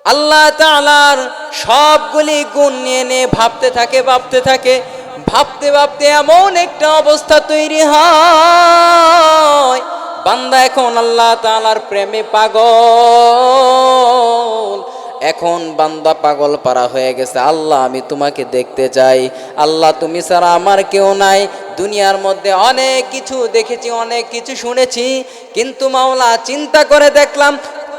আল্লাহ তাআলার সবগুলি গুণ নিয়ে ভাবতে থাকে ভাবতে ভাবতে এমন একটা অবস্থা তৈরি হয়, বান্দা এখন আল্লাহ তাআলার প্রেমে পাগল। এখন বান্দা পাগল পারা হয়ে গেছে, আল্লাহ আমি তোমাকে দেখতে চাই, আল্লাহ তুমি ছাড়া আমার কেউ নাই। দুনিয়ার মধ্যে অনেক কিছু দেখেছি, অনেক কিছু শুনেছি, কিন্তু মাওলা চিন্তা করে দেখলাম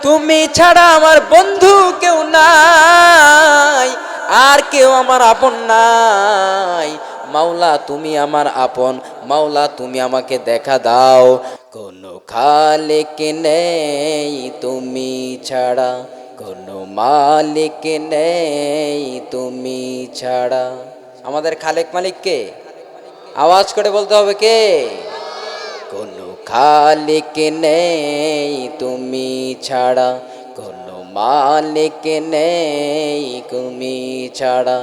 তুমি ছাড়া আমার বন্ধু কেউ নাই, আর কেউ আমার আপন নাই। মাওলা তুমি আমার আপন, মাওলা তুমি আমাকে দেখা দাও। কোনো খালিক নেই তুমি ছাড়া, কোনো মালিক নেই তুমি ছাড়া। আমাদের খালেক মালিক কে? আওয়াজ করে বলতে হবে কে? কোনো খালিক নেই তুমি ছাড়া, কোনো মালিক নেই তুমি ছাড়া,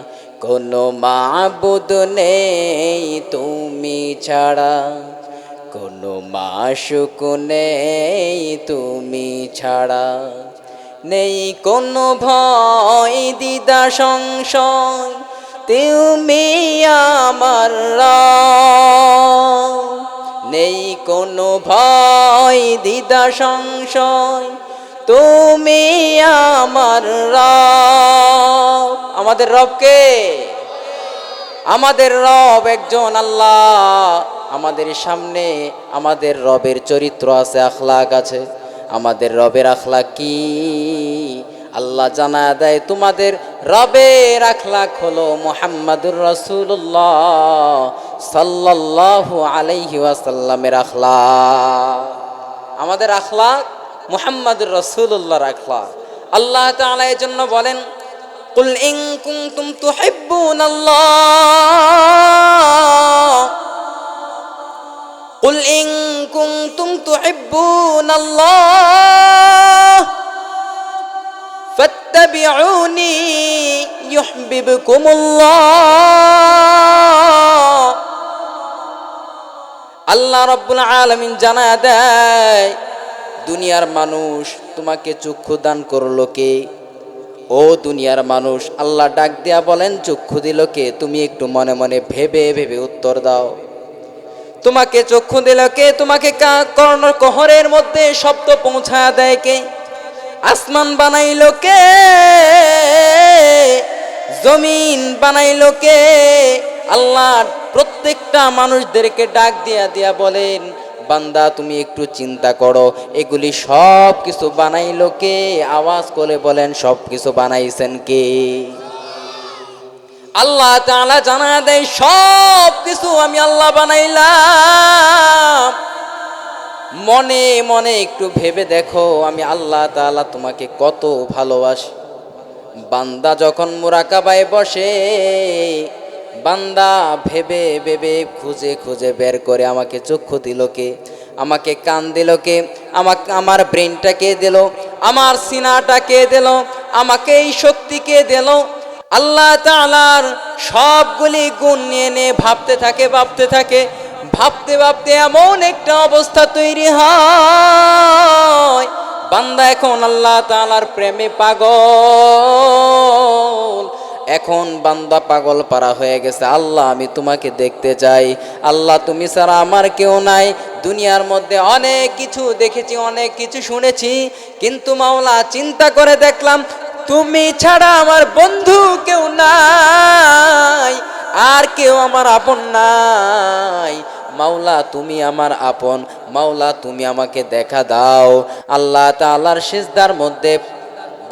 কোনো মাবুদ নেই তুমি ছাড়া, কোনো মাশুক নেই তুমি ছাড়া। নেই কোনো ভয় দ্বিধা সংশয়, তুমি আমার রব। নেই কোনো ভয় দ্বিধা সংশয়, তুমি আমার রব। আমাদের রব কে? আমাদের রব একজন আল্লাহ। আমাদের সামনে আমাদের রবের চরিত্র আছে, আখলাক আছে। আমাদের রবের আখলাক কি? আল্লাহ জানা দেয় তোমাদের রবের আখলাক হলো মুহাম্মাদুর রাসূলুল্লাহ সাল্লাল্লাহু আলাইহি ওয়াসাল্লামের আখলাক। আমাদের আখলাক মুহাম্মাদুর রাসূলুল্লাহর আখলাক। আল্লাহ তাআলা এর জন্য বলেন, কুল ইন কুনতুম তুহিব্বুনাল্লাহ, কুল ইন কুনতুম তুহিব্বুনাল্লাহ ফাত্তাবিউনি ইউহিব্বুকুমুল্লাহ। আল্লাহ রাব্বুল আলামিন জানায়া দেয়, দুনিয়ার মানুষ তোমাকে চক্ষু দান করলো কে? ও দুনিয়ার মানুষ, আল্লাহ ডাক দিয়া বলেন চক্ষু দিল কে? তুমি একটু মনে মনে ভেবে ভেবে উত্তর দাও। তোমাকে চক্ষু দিল কে? তোমাকে কর্ণকহরের মধ্যে শব্দ পৌঁছায়া দেয় কে? আসমান বানাইলো কে? জমিন বানাইলো কে? আল্লাহ প্রত্যেকটা মানুষদেরকে ডাক দিয়া দিয়া বলেন, বান্দা তুমি একটু চিন্তা করো, এগুলি সব কিছু বানাইলো কে? আওয়াজ করে বলেন সব কিছু বানাইছেন কে? আল্লাহ তাআলা জানা দেয় সব কিছু আমি আল্লাহ বানাইলাম। মনে মনে একটু ভেবে দেখো আমি আল্লাহ তাআলা তোমাকে কত ভালোবাসি। বান্দা যখন মুরাকাবায় বসে, বান্দা ভেবে ভেবে খুঁজে খুঁজে বের করে আমাকে চক্ষু দিল কে? আমাকে কান দিল কে? আমার ব্রেনটা কে দিল? আমার সিনাটা কে দিল? আমাকে এই শক্তি কে দিল? আল্লাহ তাআলার সবগুলি গুণ নিয়ে ভাবতে থাকে ভাবতে ভাবতে এমন একটা অবস্থা তৈরি হয়, বান্দা এখন আল্লাহ তাআলার প্রেমে পাগল। এখন বান্দা পাগল পারা হয়ে গেছে, আল্লাহ আমি তোমাকে দেখতে চাই, আল্লাহ তুমি ছাড়া আমার কেউ নাই। দুনিয়ার মধ্যে অনেক কিছু দেখেছি, অনেক কিছু শুনেছি, কিন্তু মাওলা চিন্তা করে দেখলাম তুমি ছাড়া আমার বন্ধু কেউ নাই, আর কেউ আমার আপন নাই। মাওলা তুমি আমার আপন, মাওলা তুমি আমাকে দেখা দাও। আল্লাহ তাআলার সিজদার মধ্যে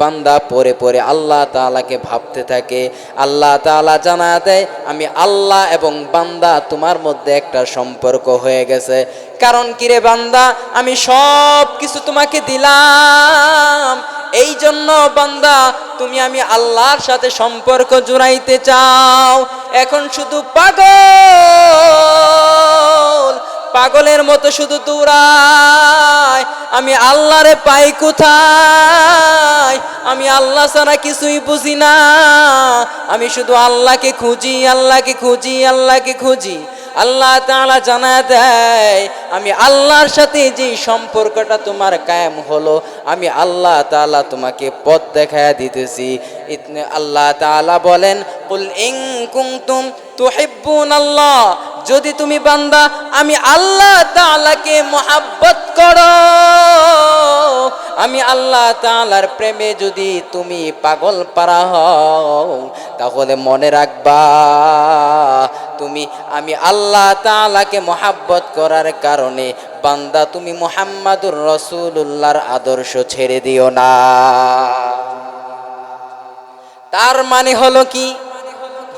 বান্দা পড়ে পড়ে আল্লাহ তাআলাকে ভাবতে থাকে। আল্লাহ তাআলা জানা দেয় আমি আল্লাহ এবং বান্দা তোমার মধ্যে একটা সম্পর্ক হয়ে গেছে। কারণ কি রে বান্দা, আমি সব কিছু তোমাকে দিলাম, এই জন্য বান্দা তুমি আমি আল্লাহর সাথে সম্পর্ক জুড়াইতে চাও। এখন শুধু পাগলের মতো শুধু দৌড়ায়, আমি আল্লাহরে পাই কোথায়? আমি আল্লাহ ছাড়া কিছুই বুঝি না, আমি শুধু আল্লাহকে খুঁজি, আল্লাহকে খুঁজি, আল্লাহকে খুঁজি। আল্লাহ তাআলা জানায় দেয়, আমি আল্লাহর সাথে যে সম্পর্কটা তোমার কায়েম হলো, আমি আল্লাহ তাআলা তোমাকে পথ দেখায়া দিতেছি। আল্লাহ তাআলা বলেন, কুল ইন কুনতুম তুহিব্বুনাল্লাহ, যদি তুমি বান্দা আমি আল্লাহ তাআলাকে মহব্বত করো, আমি আল্লাহ তাআলার প্রেমে যদি তুমি পাগল পারা হও, তাহলে মনে রাখবা তুমি আমি আল্লাহ তাআলাকে মহব্বত করার কারণে বান্দা তুমি মুহাম্মাদুর রাসূলুল্লাহর আদর্শ ছেড়ে দিও না। তার মানে হলো কি,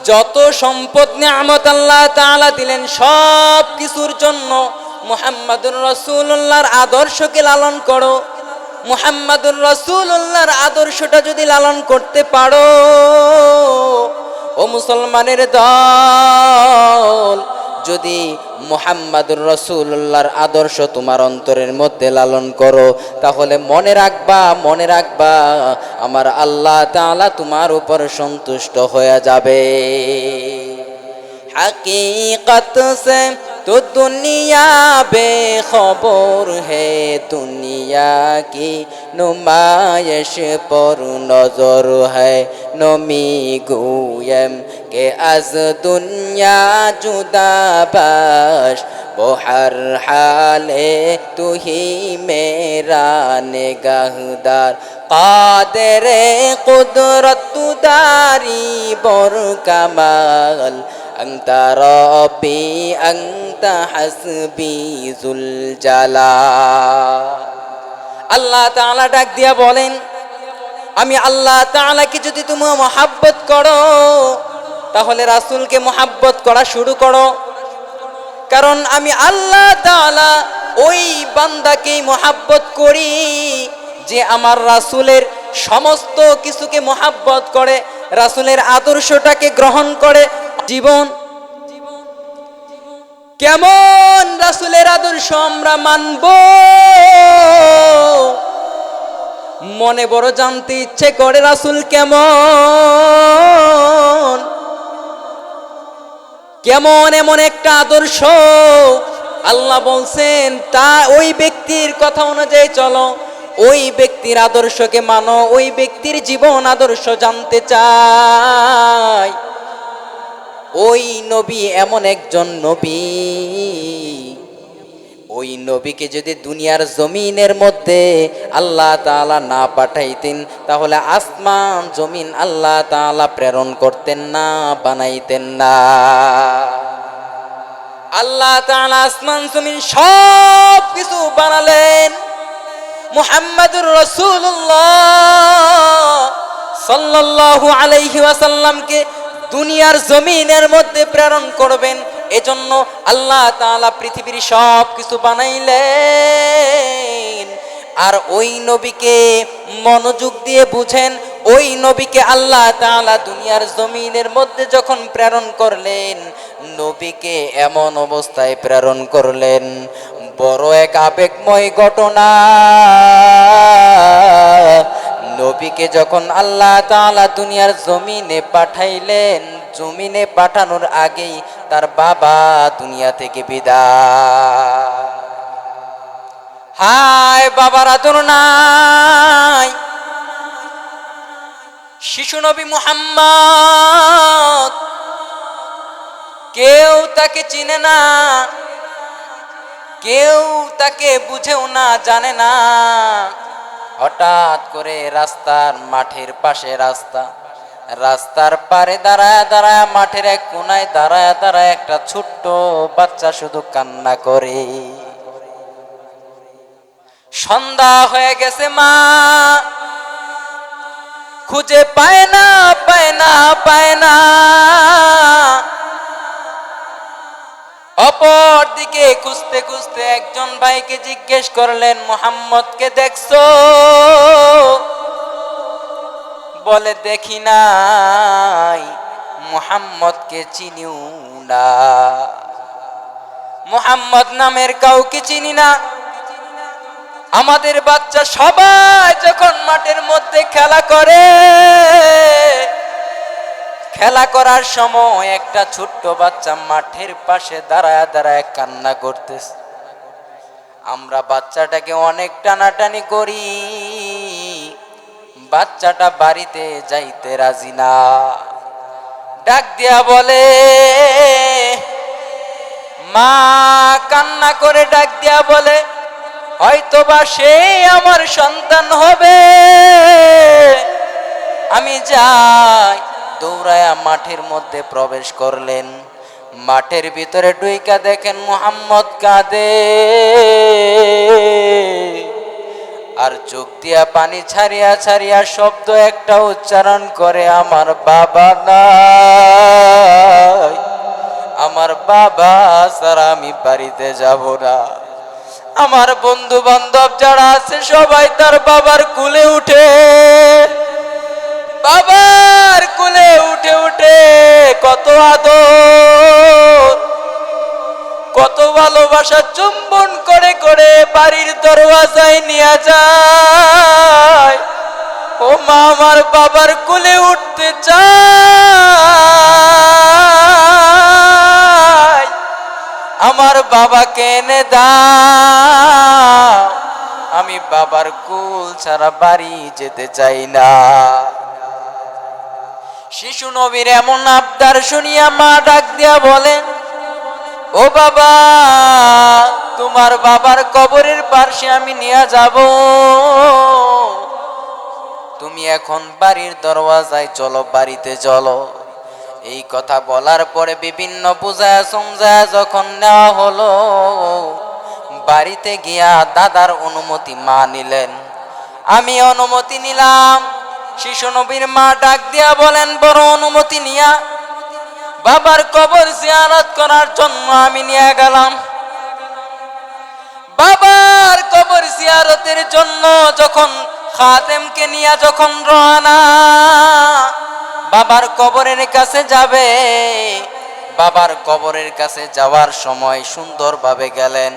যত সম্পদ নিয়ামত আল্লাহ তাআলা দিলেন সব কিছুর জন্য মুহাম্মাদুর রাসূলুল্লাহর আদর্শকে লালন করো। মুহাম্মাদুর রাসূলুল্লাহর আদর্শটা যদি লালন করতে পারো, ও মুসলমানের দল, যদি মুহাম্মাদুর রাসূলুল্লাহর আদর্শ তোমার অন্তরের মধ্যে লালন করো, তাহলে মনে রাখবা আমার আল্লাহ তাআলা তোমার উপর সন্তুষ্ট হয়ে যাবে। हकीकत से तो दुनिया बेखबर है, दुनिया की नुमाइश पर नजर है। नमी गुयम के अज दुनिया जुदा बाश, वो हर हाले तू ही मेरा निगाहदार। कादरे कुदरत तू दारी बर कमाल, अंता रब्बी अंता हसबी जुल জালাল। আল্লাহ তাআলা ডাক দিয়া বলেন, আমি আল্লাহ তাআলাকে যদি তুমি মহব্বত করো, তাহলে রাসূলকে মহব্বত করা শুরু করো। কারণ আমি আল্লাহ তাআলা ওই বান্দাকেই মহব্বত করি যে আমার রাসূলের সমস্ত কিছুকে মহব্বত করে, রাসূলের আদর্শটাকে গ্রহণ করে জীবন। কেমন রাসূলের আদর্শ আমরা মানব, মনে বড় জানতে ইচ্ছে করে রাসূল কেমন কেমন এমন একটা আদর্শ। আল্লাহ বলছেন, তা ওই ব্যক্তির কথা অনুযায়ী চলো, ওই ব্যক্তির আদর্শকে মানো, ওই ব্যক্তির জীবন আদর্শ জানতে চাই। ওই নবী এমন একজন নবী, ওই নবীকে যদি দুনিয়ার জমিনের মধ্যে আল্লাহ তাআলা না পাঠাইতেন, তাহলে আসমান জমিন আল্লাহ তাআলা প্রেরণ করতেন না, বানাইতেন না। আল্লাহ তাআলা আসমান জমিন সব কিছু বানালেন, মুহাম্মাদুর রাসূলুল্লাহ সাল্লাল্লাহু আলাইহি ওয়াসাল্লামকে দুনিয়ার জমিনের মধ্যে প্রেরণ করবেন। এজন্য আল্লাহ তাআলা পৃথিবীর সব কিছু বানাইলেন। আর ওই নবীকে মনোযোগ দিয়ে বুঝেন, ওই নবীকে আল্লাহ তাআলা দুনিয়ার জমিনের মধ্যে যখন প্রেরণ করলেন, নবীকে এমন অবস্থায় প্রেরণ করলেন, বড় এক আবেগময় ঘটনা। নবীকে যখন আল্লাহ তাআলা দুনিয়ার জমিনে পাঠাইলেন, জমিনে পাঠানোর আগেই তার বাবা দুনিয়া থেকে বিদায়। হায় বাবার আদর নাই। শিশু নবী মুহাম্মদ, কেউ তাকে চিনে না, কেউ তাকে বুঝেও না, জানে না। হঠাৎ করে রাস্তার মাঠের পাশে রাস্তার পারে দাঁড়ায় দাঁড়ায়, মাঠের এক কোনায় দাঁড়ায় দাঁড়ায় একটা ছোট্ট বাচ্চা শুধু কান্না করে। সন্ধ্যা হয়ে গেছে, মা খুঁজে পায় না। অপর দিকে খুঁজতে খুঁজতে একজন ভাইকে জিজ্ঞেস করলেন, মুহাম্মদকে দেখছো? বলে, দেখি নাই, মুহাম্মদকে চিনিও না, মুহাম্মদ নামের কাউকে চিনি না। আমাদের বাচ্চা সবাই যখন মাঠের মধ্যে খেলা করে, খেলা করার সময় একটা ছোট্ট বাচ্চা মাঠের পাশে দাঁড়ায় দাঁড়ায় কান্না করতেছে। আমরা বাচ্চাটাকে অনেক টানাটানি করি, বাচ্চাটা বাড়িতে যাইতে রাজি না। ডাক দিয়া বলে, মা কান্না করে ডাক দিয়া বলে, হয়তোবা সে আমার সন্তান হবে, আমি যাই। দৌড়ায়া মাঠের মধ্যে প্রবেশ করলেন। মাঠের ভিতরে ঢুইকা দেখেন মুহাম্মদ কাঁদে, আর চোখ দিয়া পানি ছাড়িয়া ছাড়িয়া শব্দ একটা উচ্চারণ করে, আমার বাবা নাই, আমার বাবা ছাড়া আমি বাড়িতে যাব না। আমার বন্ধু বান্ধব যারা আছে সবাই তার বাবার কুলে উঠে, বাবার কুলে উঠে উঠে কত আদর কত ভালোবাসা চুম্বন করে করে বাড়ির দরওয়াজায় নিয়ে যায়। ও মা, আমার বাবার কুলে উঠতে চাই, আমার বাবাকে এনে দাও, আমি বাবার কুল ছাড়া বাড়ি যেতে চাই না। শিশু নবীর এমন আবদার শুনিয়া মা ডাক দিয়া বলেন, ও বাবা, তোমার বাবার কবরের পাশে আমি নিয়ে যাব, তুমি এখন বাড়ির দরওয়াজায় চলো, বাড়িতে চলো। এই কথা বলার পরে বিভিন্ন বুঝায়া সমঝায়া যখন নেওয়া হলো, বাড়িতে গিয়া দাদার অনুমতি মা নিলেন, আমি অনুমতি নিলাম। শিশু নবীর মা ডাক দিয়া বলেন, বড় অনুমতি নিয়া বাবার কবর জিয়ারত করার জন্য আমি নিয়ে গেলাম। বাবার কবর জিয়ারতের জন্য যখন খাদেমকে নিয়ে যখন রওনা বাবার কবরের কাছে যাবে, বাবার কবরের কাছে যাওয়ার সময় সুন্দরভাবে গেলেন।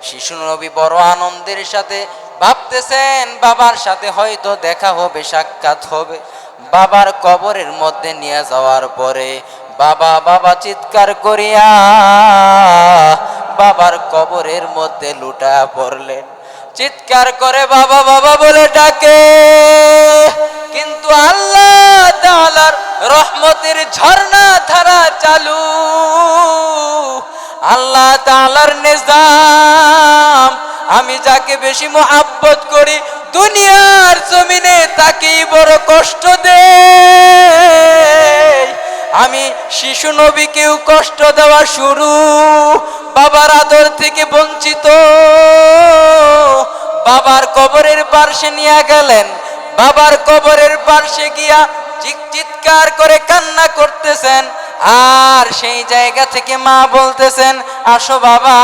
শিশু নবী বড় আনন্দের সাথে ভাবতেছেন বাবার সাথে হয়তো দেখা হবে, সাক্ষাৎ হবে। বাবার কবরের মধ্যে নিয়ে যাওয়ার পরে বাবা বাবা চিৎকার করিয়া বাবার কবরের মধ্যে লুটা পড়লেন। চিৎকার করে বাবা বাবা বলে ডাকে, কিন্তু আল্লাহ তাআলার রহমতের ঝর্ণা ধারা চালু, আল্লাহ তাআলার নিজাম, আমি যাকে বেশি মোহাব্বত করি দুনিয়ার জমিনে তাকেই বড় কষ্ট দেই। আমি শিশু নবীকেও কষ্ট দেওয়া শুরু, বাবার আদর থেকে বঞ্চিত। বাবার কবরের পাশে নিয়ে গেলেন, বাবার কবরের পাশে গিয়া চিৎকার করে কান্না করতেছেন। আর সেই জায়গা থেকে মা বলতেছেন, আসো বাবা,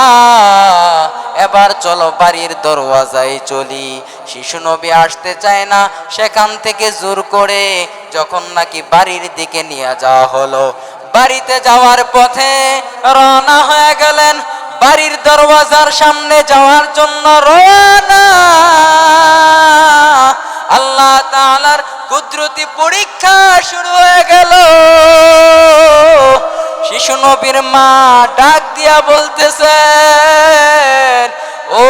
এবার চলো বাড়ির দরওয়াজায় চলি। শিশু নবী আসতে চায় না, সেখান থেকে জোর করে যখন নাকি বাড়ির দিকে নিয়ে যাওয়া হলো, বাড়িতে যাওয়ার পথে রওনা হয়ে গেলেন। বাড়ির দরওয়াজার সামনে যাওয়ার জন্য রওনা। আল্লাহ তাআলার কুদরতি পরীক্ষা শুরু হয়ে গেল। শিশু নবীর মা ডাক দিয়া বলতেছেন, ও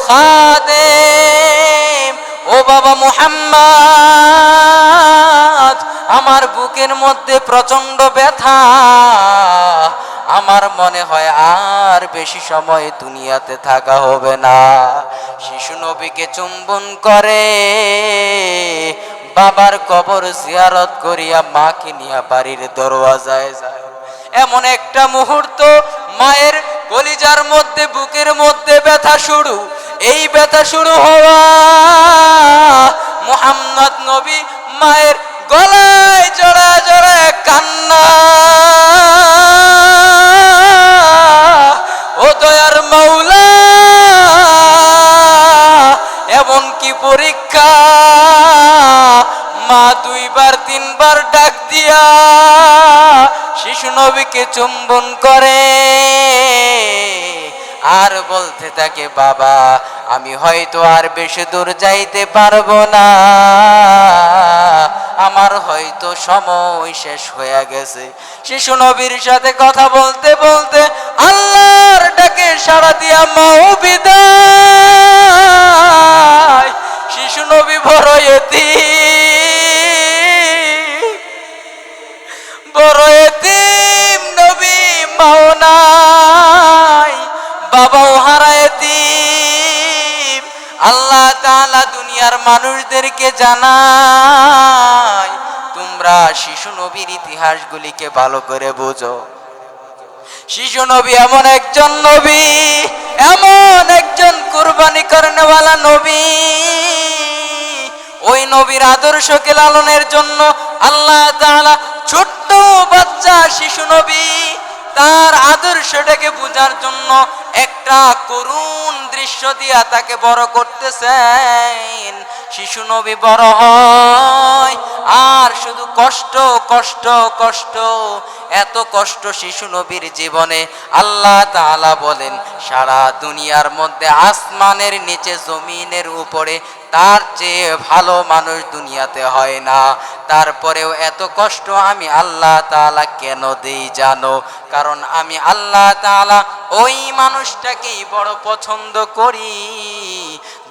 খাদেম, ও বাবা মুহাম্মদ, আমার বুকের মধ্যে প্রচন্ড ব্যথা, আমার মনে হয় আর বেশি সময় দুনিয়াতে থাকা হবে না। শিশু নবীকে চুম্বন করে বাবার কবর জিয়ারত করিয়া মাকে নিয়ে বাড়ির দরওয়াজায় যায়। এমন একটা মুহূর্ত, মায়ের কলিজার মধ্যে বুকের মধ্যে ব্যথা শুরু। এই ব্যথা শুরু হওয়া মুহাম্মদ নবী মায়ের গলায় জড়া জড়া কান্না, ও দয়ার মাওলা, এমন কি পরীক্ষা। মা দুইবার তিনবার ডাক দিয়া শিশু নবীকে চুম্বন করে আর বলতে থাকে, বাবা, আমি হয়তো আর বেশি দূর যাইতে পারবো না, আমার হয়তো সময় শেষ হয়ে গেছে। শিশু নবীর সাথে কথা বলতে বলতে আল্লাহর ডাকে সাড়া দিয়া মাও বিদায়। শিশু নবী বড় এতিম, বড় এতিম নবী, মাও নাই, বাবাও হারা এতিম। আল্লাহ তাআলা দুনিয়ার মানুষদেরকে জানায়, তোমরা শিশু নবীর ইতিহাসগুলিকে ভালো করে বোঝো। শিশু নবী এমন একজন নবী, এমন একজন কুরবানি করেনেওয়ালা নবী। ওই নবীর আদর্শকে লালনের জন্য আল্লাহ তাআলা ছোট্ট বাচ্চা শিশু নবী তার আদর্শটাকে বোঝার জন্য একটা করুণ দৃশ্য দিয়া তাকে বড় করতেছেন। শিশু নবী বড় হয় আর শুধু কষ্ট কষ্ট কষ্ট, এত কষ্ট শিশু নবীর জীবনে। আল্লাহ তাআলা বলেন, সারা দুনিয়ার মধ্যে আসমানের নিচে জমিনের উপরে তার চেয়ে ভালো মানুষ দুনিয়াতে হয় না। তারপরেও এত কষ্ট আমি আল্লাহ তাআলা কেন দেই জানো? কারণ আমি আল্লাহ তাআলা ওই মানুষটাকেই বড় পছন্দ করি।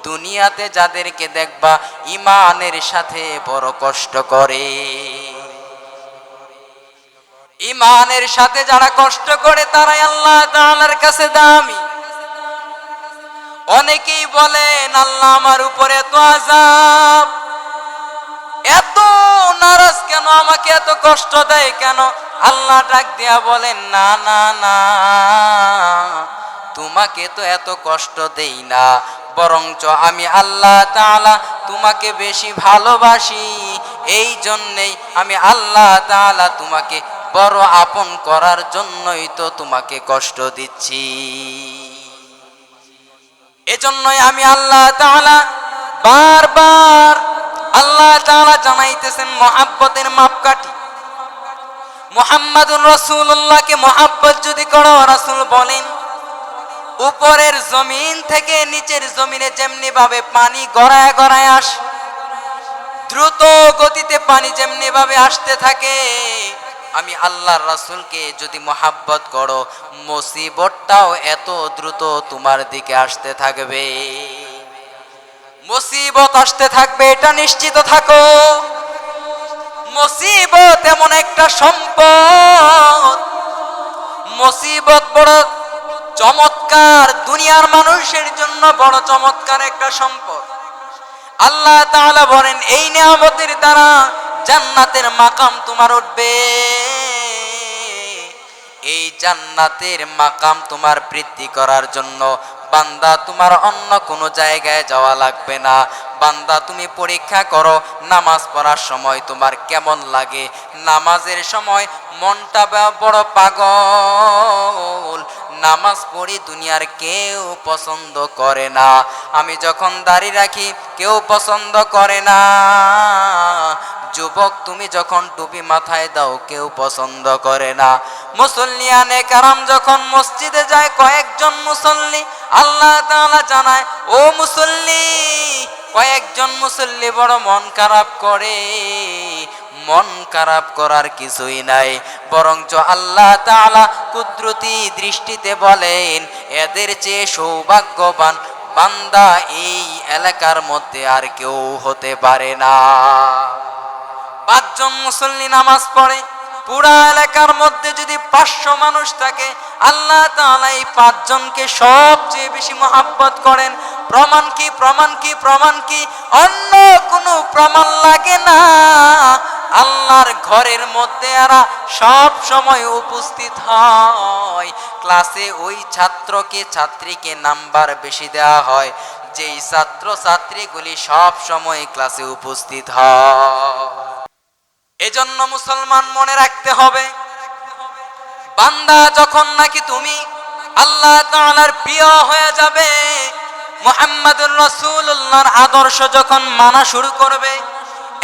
দুনিয়াতে যাদেরকে দেখবা ঈমানের সাথে বড় কষ্ট করে, ঈমানের সাথে যারা কষ্ট করে তারাই আল্লাহ তাআলার কাছে দামি। অনেকেই বলেন, আল্লাহ আমার উপরে এত আযাব, এত নারাজ কেন, আমাকে এত কষ্ট দেয় কেন? আল্লাহ ডাক দিয়া বলেন, না না না, তোমাকে তো এত কষ্ট দেই না, বরঞ্চ আমি আল্লাহ তাআলা তোমাকে বেশি ভালোবাসি। এই জন্যেই আমি আল্লাহ তাআলা তোমাকে বড় আপন করার জন্যই তো তোমাকে কষ্ট দিচ্ছি। এজন্যই আমি আল্লাহ তাআলা বারবার আল্লাহ তাআলা জানাইতেছেন মহাব্বতের মাপকাঠি। মুহাম্মাদুর রাসূলুল্লাহকে মহাব্বত যদি করো, রাসূল বলেন উপরের জমিন থেকে নিচের জমিনে যেমনি ভাবে পানি গড়ায় গড়ায় আসে, দ্রুত গতিতে পানি যেমনি ভাবে আসতে থাকে, আমি আল্লাহর রাসূলকে যদি মহাব্বত করো, মুসিবতটাও এত দ্রুত তোমার দিকে আসতে থাকবে। মুসিবত আসতে থাকবে, এটা নিশ্চিত থাকো। মুসিবত এমন একটা সম্পদ, মুসিবত বড় চমৎকার, দুনিয়ার মানুষের জন্য বড় চমৎকার একটা সম্পদ। আল্লাহ তাআলা বলেন, এই নিয়ামতের দ্বারা জান্নাতের মাকাম তোমার উঠবে। এই জান্নাতের মাকাম তোমার বৃদ্ধি করার জন্য বান্দা তোমার অন্য কোনো জায়গায় যাওয়া লাগবে না। বান্দা তুমি পরীক্ষা করো, নামাজ পড়ার সময় তোমার কেমন লাগে? নামাজের সময় মনটা বড় পাগল, নামাজ পড়ি দুনিয়ার কেউ পছন্দ করে না। আমি যখন দাড়ি রাখি কেউ পছন্দ করে না। যুবক তুমি যখন টুপি মাথায় দাও কেউ পছন্দ করে না। মুসল্লিয়ানে কারাম যখন মসজিদে যায় কয়েকজন মুসল্লি, আল্লাহ তাআলা জানায়, ও মুসল্লি, কয়েকজন মুসল্লি বড় মন খারাপ করে। মন খারাপ করার কিছুই নাই, বরঞ্চ আল্লাহ তাআলা কুদরতি দৃষ্টিতে বলেন, এদের চেয়ে সৌভাগ্যবান বান্দা এই এলাকার মধ্যে আর কেউ হতে পারে না। 5 জন মুসল্লি নামাজ পড়ে, পুরা এলাকার মধ্যে যদি 500 মানুষ থাকে, আল্লাহ তাআলা এই 5 জনকে সবচেয়ে বেশি মহব্বত করেন। প্রমাণ কি? প্রমাণ কি? প্রমাণ কি? অন্য কোনো প্রমাণ লাগে না। আল্লাহর ঘরের মধ্যে এরা সব সময় উপস্থিত হয়। ক্লাসে ওই ছাত্রকে ছাত্রীকে নাম্বার বেশি দেওয়া হয় যেই ছাত্র ছাত্রীগুলি সব সময় ক্লাসে উপস্থিত হয়। এজন্য মুসলমান মনে রাখতে হবে, বান্দা যখন নাকি তুমি আল্লাহ তাআলার প্রিয় হয়ে যাবে, মুহাম্মাদুর রাসূলুল্লাহর আদর্শ যখন মানা শুরু করবে,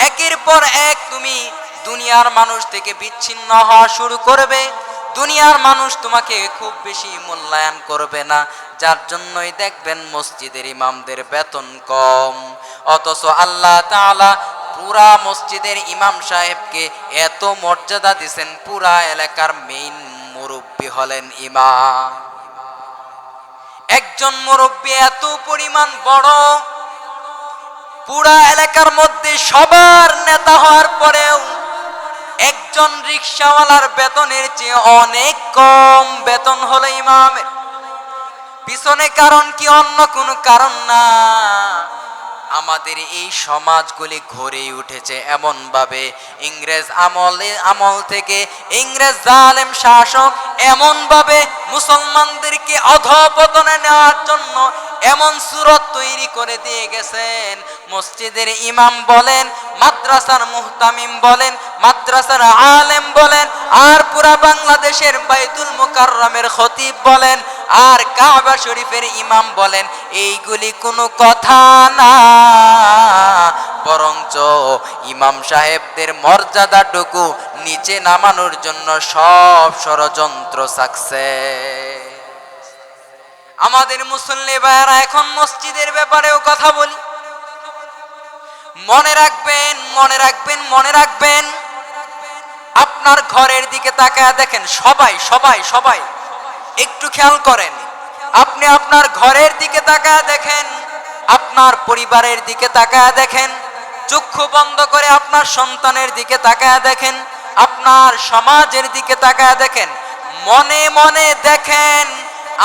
একের পর এক তুমি দুনিয়ার মানুষ থেকে বিচ্ছিন্ন হওয়া শুরু করবে। দুনিয়ার মানুষ তোমাকে খুব বেশি মূল্যায়ন করবে না, যার জন্যই দেখবেন মসজিদের ইমামদের বেতন কম, অথচ আল্লাহ তাআলা পুরা মসজিদের ইমাম সাহেবকে এত মর্যাদা দিয়েছেন, পুরা এলাকার মেইন মুরব্বী হলেন ইমাম। একজন মুরব্বী এত পরিমাণ বড়, পুরা এলাকার মধ্যে সবার নেতা হওয়ার পরেও একজন রিকশাওয়ালার বেতনের চেয়ে অনেক কম বেতন হলো ইমামের। পিছনে কারণ কি? অন্য কোনো কারণ না, আমাদের এই সমাজগুলি গড়ে উঠেছে এমন ভাবে, ইংরেজ আমল থেকে ইংরেজ জালেম শাসক এমন ভাবে মুসলমানদেরকে অধঃপতনে নেওয়ার জন্য এমন সুরত তৈরি করে দিয়ে গেছেন। মসজিদের ইমাম বলেন, মাদ্রাসার মুহতামিম বলেন, মাদ্রাসার আলেম বলেন, আর পুরা বাংলাদেশের বাইতুল মুকাররমের খতিব বলেন, আর কাবা শরীফের ইমাম বলেন, এইগুলি কোনো কথা না, বরঞ্চ ইমাম সাহেবদের মর্যাদাটুকু নিচে নামানোর জন্য সব ষড়যন্ত্র সাকসেস। আমাদের মুসল্লি ভাইয়েরা, এখন মসজিদের ব্যাপারেও কথা বলি। মনে রাখবেন, মনে রাখবেন, মনে রাখবেন, আপনার ঘরের দিকে তাকায় দেখেন, সবাই সবাই সবাই একটু খেয়াল করেন, আপনি আপনার ঘরের দিকে তাকায় দেখেন, আপনার পরিবারের দিকে তাকায় দেখেন, চক্ষু বন্ধ করে আপনার সন্তানের দিকে তাকায় দেখেন, আপনার সমাজের দিকে তাকায় দেখেন, মনে মনে দেখেন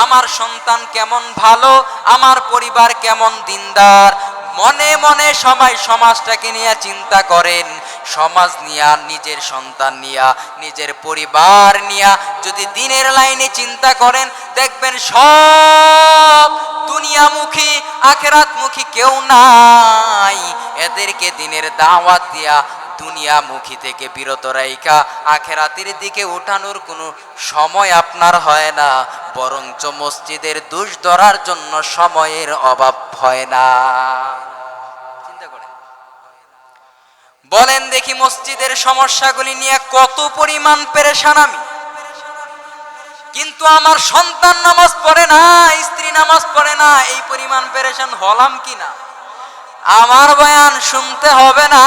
আমার সন্তান কেমন ভালো, আমার পরিবার কেমন দিনদার। মনে মনে সবাই সমাজটাকে নিয়ে চিন্তা করেন, সমাজ নিয়া, নিজের সন্তান নিয়া, নিজের পরিবার নিয়া যদি দিনের লাইনে চিন্তা করেন, দেখবেন সব দুনিয়ামুখী আখিরাতমুখী কেউ নাই। এদেরকে দিনের দাওয়াত দিয়া দুনিয়ামুখী থেকে বিরত রাইখা আখিরাতের দিকে উঠানোর কোনো সময় আপনার হয় না, বরঞ্চ মসজিদের দোষ ধরার জন্য সময়ের অভাব হয় না। চিন্তা করেন, বলেন দেখি, মসজিদের সমস্যাগুলি নিয়ে কত পরিমাণ পেরেশান আমি, কিন্তু আমার সন্তান নামাজ পড়ে না, স্ত্রী নামাজ পড়ে না, এই পরিমাণ পেরেশান হলাম কিনা? আমার বয়ান শুনতে হবে না,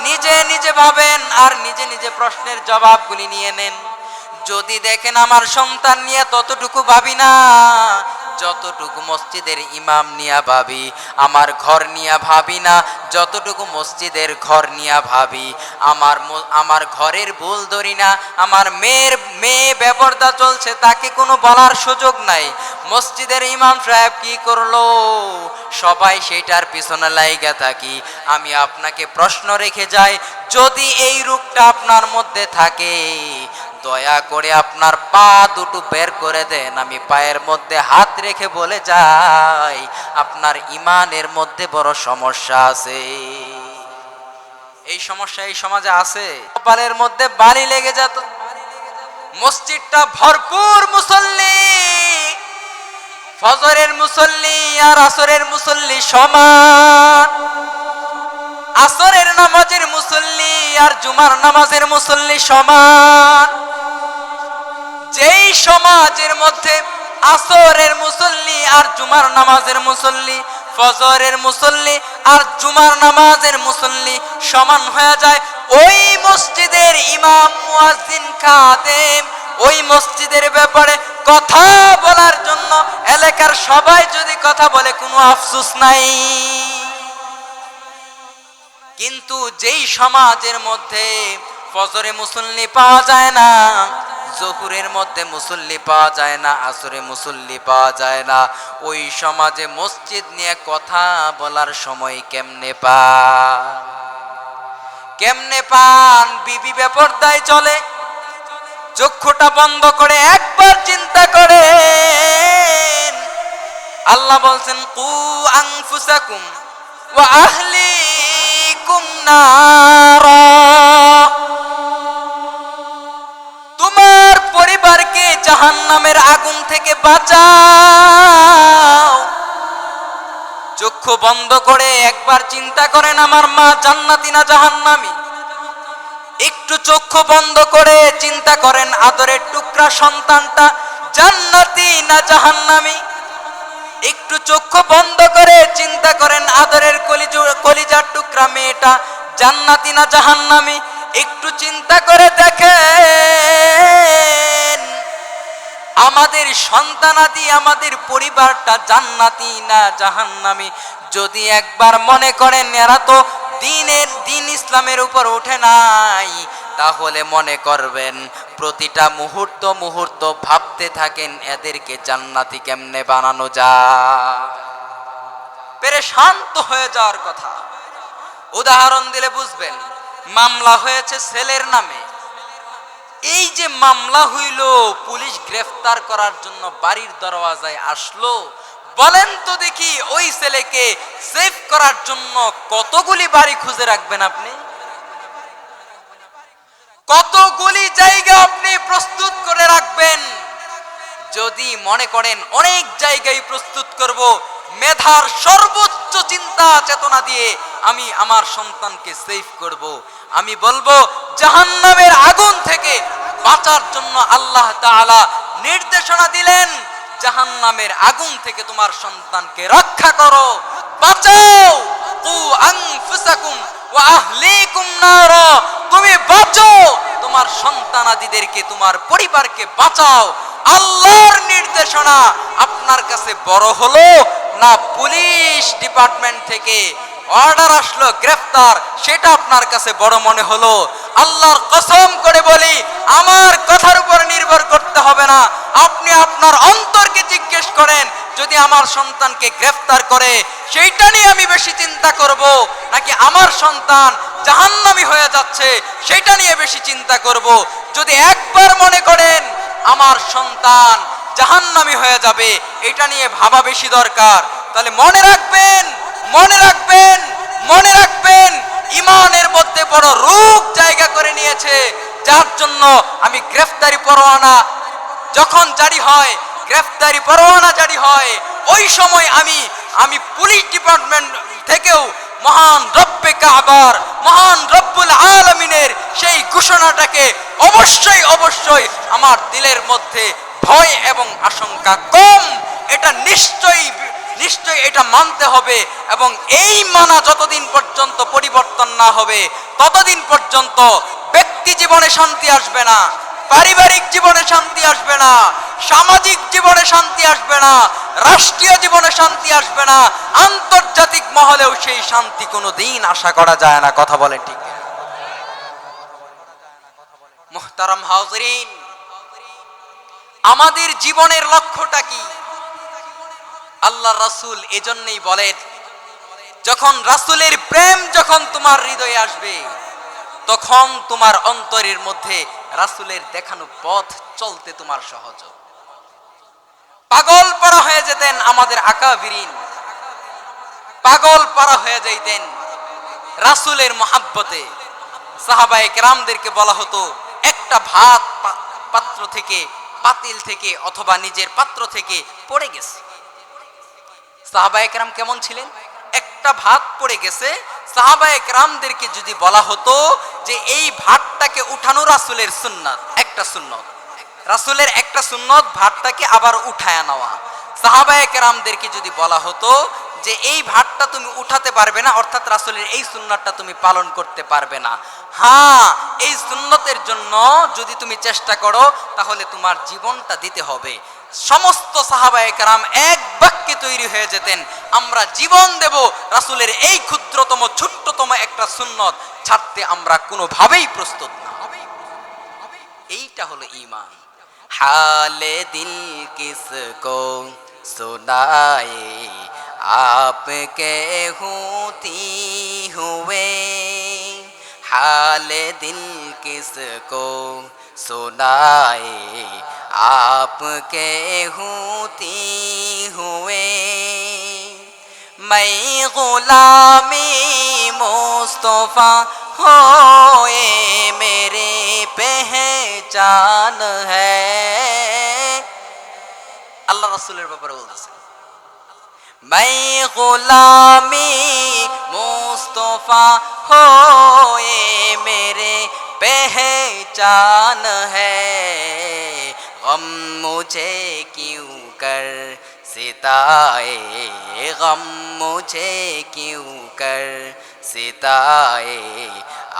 নিজে নিজে ভাবেন আর নিজে নিজে প্রশ্নের জবাবগুলি নিয়ে নেন। যদি দেখেন আমার সন্তান নিয়ে ততটুকু ভাবি না যতটুকু মসজিদের ইমাম নিয়া ভাবি, আমার ঘর নিয়া ভাবি না যতটুকু মসজিদের ঘর নিয়া ভাবি, আমার ঘরের ভুল ধরি না, আমার মেয়ে বেপরদা চলছে তাকে কোনো বলার সুযোগ নাই। মসজিদের ইমাম সাহেব কি করলো, সবাই সেটার পিছনে লাইগা থাকি। আমি আপনাকে প্রশ্ন রেখে যাই, যদি এই রূপটা আপনার মধ্যে থাকে, দয়া করে আপনার পা দুটো বের করে দেন, আমি পায়ের মধ্যে হাত রেখে বলে যাই আপনার ইমানের মধ্যে বড় সমস্যা আছে। এই সমস্যা এই সমাজে আছে। কপালের মধ্যে বালি লেগে যেত, মসজিদটা ভরপুর মুসল্লি, ফজরের মুসল্লি আর আসরের মুসল্লি সমান, আসরের নামাজের মুসল্লি আর জুমার নামাজের মুসল্লি সমান। যেই সমাজের মধ্যে আসরের মুসল্লি আর জুমার নামাজের মুসল্লি, ফজরের মুসল্লি আর জুমার নামাজের মুসল্লি সমান হয়ে যায়, ওই মসজিদের ইমাম, মুয়াজ্জিন, খাদেম ওই মসজিদের ব্যাপারে কথা বলার জন্য এলাকার সবাই যদি কথা বলে কোনো আফসোস নাই। কিন্তু যেই সমাজের মধ্যে ফজরে মুসল্লি পাওয়া যায় না, জোহরের মধ্যে মুসল্লি পাওয়া যায় না, আসরে মুসল্লি পাওয়া যায় না, ওই সমাজে মসজিদ নিয়ে কথা বলার সময় কেমনে পান? বিবি বেপরদায় চলে, চক্ষুটা বন্ধ করে একবার চিন্তা করেন, আল্লাহ বলছেন কু আনফুসাকুম ওয়া আহলিকুম নারা, তোমার পরিবারকে জাহান্নামের আগুন থেকে বাঁচাও। চক্ষু বন্ধ করে একবার চিন্তা করেন, আমার মা জান্নাতি না জাহান্নামী? একটু চক্ষু বন্ধ করে চিন্তা করেন, আদরের টুকরা সন্তানটা জান্নাতি না জাহান্নামী? একটু চক্ষু বন্ধ করে চিন্তা করেন, আদরের কলিজার টুকরা মেয়েটা জান্নাতি না জাহান্নামী? একটু চিন্তা করে দেখেন, আমাদের সন্তানাদি, আমাদের পরিবারটা জান্নাতি না জাহান্নামী? যদি একবার মনে করেন এরা তো দিন ইসলামের উপর ওঠে নাই, তাহলে মনে করবেন প্রতিটা মুহূর্ত মুহূর্ত ভাবতে থাকেন এদেরকে জান্নাতি কেমনে বানানো যায়। পেরেশান তো হয়ে যাওয়ার কথা। উদাহরণ দিলে বুঝবেন। মামলা হয়েছে ছেলের নামে। এই যে মামলা হইল, পুলিশ গ্রেফতার করার জন্য বাড়ির দরওয়াজায় আসলো। বলেন তো দেখি, ওই ছেলেকে সেভ করার জন্য কতগুলি বাড়ি খুঁজে রাখবেন আপনি? কতগুলি জায়গা আপনি প্রস্তুত করে রাখবেন? যদি মনে করেন অনেক জায়গায় প্রস্তুত করব, মেধার সর্বোচ্চ চিন্তা চেতনা দিয়ে আমি আমার সন্তানকে সেভ করব, আমি বলবো জাহান্নামের আগুন থেকে বাঁচার জন্য আল্লাহ তাআলা নির্দেশনা দিলেন, জাহান্নামের আগুন থেকে তোমার সন্তানকে রক্ষা করো, বাঁচাও। কু আনফুসাকুম ওয়া আহলিকুম নার, তুমি বাঁচো, তোমার সন্তানাদিদেরকে, তোমার পরিবারকে বাঁচাও। আল্লাহর নির্দেশনা আপনার কাছে বড় হলো না পুলিশ ডিপার্টমেন্ট থেকে অর্ডার আসলো গ্রেফতার, সেটা আপনার কাছে বড় মনে হলো? আল্লাহর কসম করে বলি, আমার কথার উপর নির্ভর করতে হবে না। আপনি আপনার অন্তরকে জিজ্ঞেস করেন, যদি আমার সন্তানকে গ্রেফতার করে সেইটা নিয়ে আমি বেশি চিন্তা করব, নাকি আমার সন্তান জাহান্নামী হয়ে যাচ্ছে সেটা নিয়ে বেশি চিন্তা করব? যদি একবার মনে করেন আমার সন্তান জাহান্নামী হয়ে যাবে, এটা নিয়ে ভাবা বেশি দরকার, তাহলে মনে রাখবেন, মনে রাখবেন, মনে রাখবেন, ইমানের মধ্যে বড় রূপ জায়গা করে নিয়েছে, যার জন্য আমি গ্রেফতারি পরোয়ানা যখন জারি হয়, গ্রেফতারি পরোয়ানা জারি হয়, ওই সময় আমি পুলিশ ডিপার্টমেন্ট থেকেও মহান রব্বে কাবার, মহান রব্বুল আলামিনের সেই ঘোষণাটাকে অবশ্যই অবশ্যই আমার দিলের মধ্যে ভয় এবং আশঙ্কা কম, এটা নিশ্চয়ই এটা মানতে হবে। এবং এই মানা যতদিন পর্যন্ত পরিবর্তন না হবে, ততদিন পর্যন্ত ব্যক্তি জীবনে শান্তি আসবে না, পারিবারিক জীবনে শান্তি আসবে না, সামাজিক জীবনে শান্তি আসবে না, রাষ্ট্রীয় জীবনে শান্তি আসবে না, আন্তর্জাতিক মহলেও সেই শান্তি কোনোদিন আশা করা যায় না। কথা বলেন ঠিক? মুহতারাম হাজিরিন, আমাদের জীবনের লক্ষ্যটা কি? আল্লাহ রাসূল এজন্যই বলেন, যখন রাসূলের প্রেম যখন তোমার হৃদয়ে আসবে, তখন তোমার অন্তরের মধ্যে রাসূলের দেখানো পথ চলতে তোমার সহজ। পাগল পারা হয়ে যেতেন আমাদের আকাবিরিন, পাগল পারা হয়ে যাইতেন রাসূলের মহাব্বতে। সাহাবায়ে কেরামদেরকে বলা হতো, একটা ভাত পাত্র থেকে, পাতিল থেকে অথবা নিজের পাত্র থেকে পড়ে গেছে। সাহাবায়ে কেরাম কেমন ছিলেন? একটা ভাত পড়ে গেছে, সাহাবায়ে কেরামদেরকে যদি বলা হতো যে এই ভাতটাকে উঠানো রাসূলের সুন্নাত, একটা সুন্নত, রাসূলের একটা সুন্নত ভাতটাকে আবার উঠায় নেওয়া, সাহাবায়ে কেরামদেরকে যদি বলা হতো যে এই ভাতটা তুমি উঠাতে পারবে না, অর্থাৎ রাসূলের এই সুন্নাতটা তুমি পালন করতে পারবে না, হ্যাঁ এই সুন্নতের জন্য যদি তুমি চেষ্টা করো তাহলে তোমার জীবনটা দিতে হবে, সমস্ত সাহাবায়ে কেরাম এক বাক্যে তৈরি হয়ে যেতেন, আমরা জীবন দেব রাসূলের এই ক্ষুদ্রতম ছোট্টতম একটা সুন্নত ছাড়তে আমরা কোনোভাবেই প্রস্তুত না। এইটা হলো ঈমান। হালে দিল কিসকো সুনায়ে আপকে होती हुए, हाले दिल किसको सुनाए आपके होती हुए, मैं गुलामी मुस्तफा होए मेरे पहचान है। আল্লাহ রাসূলের ব্যাপারে বলতেছে, मैं गुलामी मुस्तफा होए मेरे पहचान है, गम मुझे क्यों कर सिताए गम मुझे क्यों कर सिताए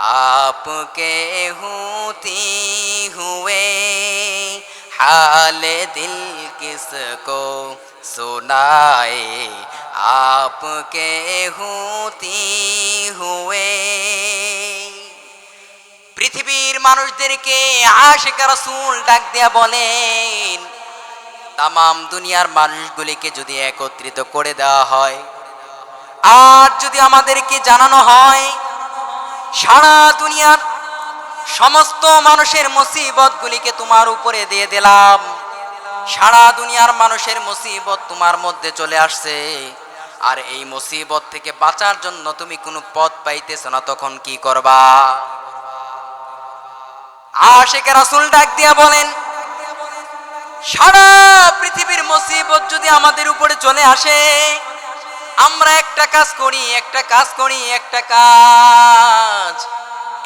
आपके होती हुए हाल दिल किसको सुनाए आपके होती हुए। পৃথিবীর মানুষদেরকে আশিক রাসূল ডাক দিয়া বলেন, তামাম দুনিয়ার মানুষগুলিকে যদি একত্রিত করে দেওয়া হয় আর যদি আমাদেরকে জানানো হয় সারা দুনিয়ার সমস্ত মানুষের মুসিবতগুলিকে তোমার উপরে দিয়ে দিলাম, সারা দুনিয়ার মানুষের মুসিবত তোমার মধ্যে চলে আসছে, আর এই মুসিবত থেকে বাঁচার জন্য তুমি কোনো পথ পাইতেছ না, তখন কি করবা? আশিক রাসূল ডাক দিয়া বলেন, সারা পৃথিবীর মুসিবত যদি আমাদের উপরে চলে আসে, আমরা একটা কাজ করি,